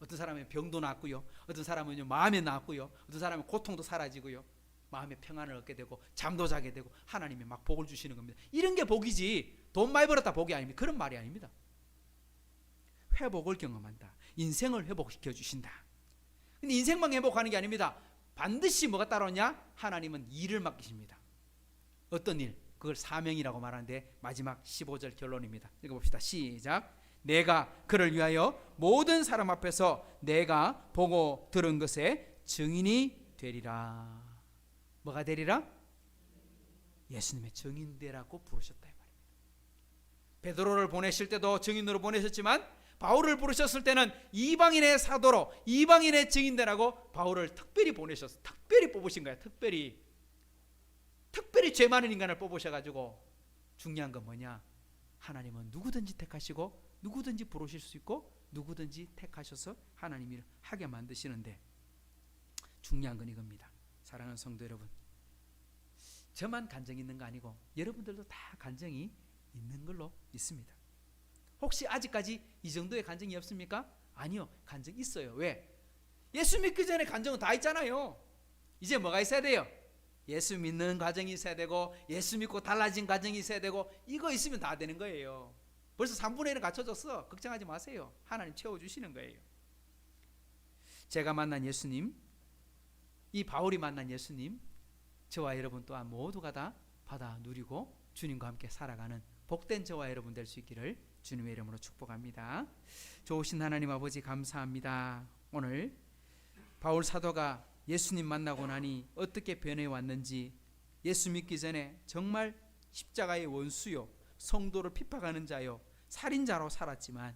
어떤 사람은 병도 낫고요, 어떤 사람은요 마음에 낫고요, 어떤 사람은 고통도 사라지고요, 마음의 평안을 얻게 되고 잠도 자게 되고 하나님이 막 복을 주시는 겁니다. 이런 게 복이지 돈 많이 벌었다 복이 아닙니다. 그런 말이 아닙니다. 회복을 경험한다. 인생을 회복시켜 주신다. 근데 인생만 회복하는 게 아닙니다. 반드시 뭐가 따라오냐? 하나님은 일을 맡기십니다. 어떤 일? 그걸 사명이라고 말하는데 마지막 15절 결론입니다. 읽어봅시다. 시작. 내가 그를 위하여 모든 사람 앞에서 내가 보고 들은 것에 증인이 되리라. 뭐가 되리라? 예수님의 증인되라고 부르셨다 이 말입니다. 베드로를 보내실 때도 증인으로 보내셨지만 바울을 부르셨을 때는 이방인의 사도로, 이방인의 증인되라고 바울을 특별히 보내셨어요. 특별히 뽑으신 거예요. 특별히 죄 많은 인간을 뽑으셔가지고. 중요한 건 뭐냐? 하나님은 누구든지 택하시고 누구든지 부르실 수 있고 누구든지 택하셔서 하나님이 하게 만드시는데, 중요한 건 이겁니다. 사랑하는 성도 여러분, 저만 간증이 있는 거 아니고 여러분들도 다 간증이 있는 걸로 믿습니다. 혹시 아직까지 이 정도의 간증이 없습니까? 아니요, 간증 있어요. 왜? 예수 믿기 전에 간증은 다 있잖아요. 이제 뭐가 있어야 돼요? 예수 믿는 과정이 있어야 되고, 예수 믿고 달라진 과정이 있어야 되고, 이거 있으면 다 되는 거예요. 벌써 3분의 1은 갖춰졌어. 걱정하지 마세요. 하나님 채워주시는 거예요. 제가 만난 예수님, 이 바울이 만난 예수님, 저와 여러분 또한 모두가 다 받아 누리고 주님과 함께 살아가는 복된 저와 여러분 될 수 있기를 주님의 이름으로 축복합니다. 좋으신 하나님 아버지 감사합니다. 오늘 바울 사도가 예수님 만나고 나니 어떻게 변해왔는지, 예수 믿기 전에 정말 십자가의 원수요, 성도를 핍박하는 자요, 살인자로 살았지만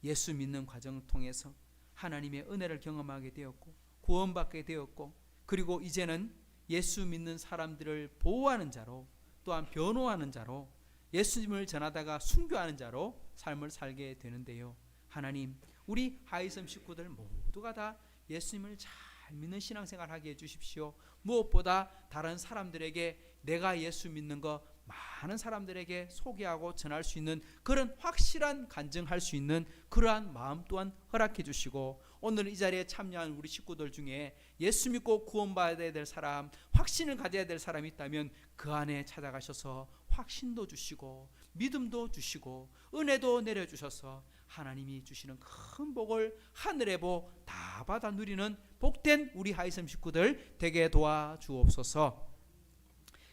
예수 믿는 과정을 통해서 하나님의 은혜를 경험하게 되었고 구원받게 되었고, 그리고 이제는 예수 믿는 사람들을 보호하는 자로, 또한 변호하는 자로 예수님을 전하다가 순교하는 자로 삶을 살게 되는데요. 하나님, 우리 하이섬 식구들 모두가 다 예수님을 잘 믿는 신앙생활 하게 해주십시오. 무엇보다 다른 사람들에게 내가 예수 믿는 거 많은 사람들에게 소개하고 전할 수 있는 그런 확실한 간증할 수 있는 그러한 마음 또한 허락해 주시고, 오늘 이 자리에 참여한 우리 식구들 중에 예수 믿고 구원받아야 될 사람, 확신을 가져야 될 사람이 있다면 그 안에 찾아가셔서 확신도 주시고 믿음도 주시고 은혜도 내려주셔서 하나님이 주시는 큰 복을 하늘의 복 다 받아 누리는 복된 우리 하이섬 식구들 되게 도와주옵소서.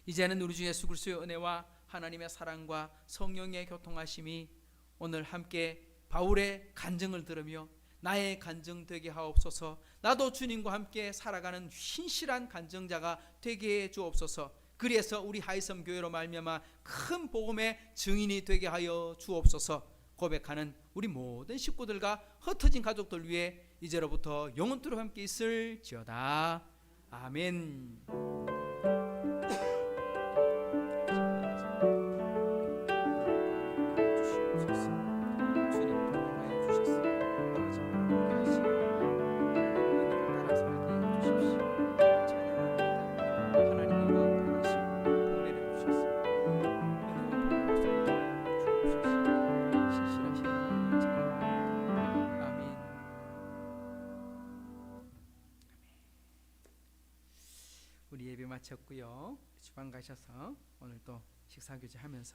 이제는 우리 주 예수 그리스도의 은혜와 하나님의 사랑과 성령의 교통하심이 오늘 함께 바울의 간증을 들으며 나의 간증 되게 하옵소서. 나도 주님과 함께 살아가는 신실한 간증자가 되게 해 주옵소서. 그래서 우리 하이섬 교회로 말미암아 큰 복음의 증인이 되게 하여 주옵소서. 고백하는 우리 모든 식구들과 흩어진 가족들 위해 이제로부터 영원토록 함께 있을지어다. 아멘. 우리 예배 마쳤고요. 주방 가셔서 오늘 또 식사 교제하면서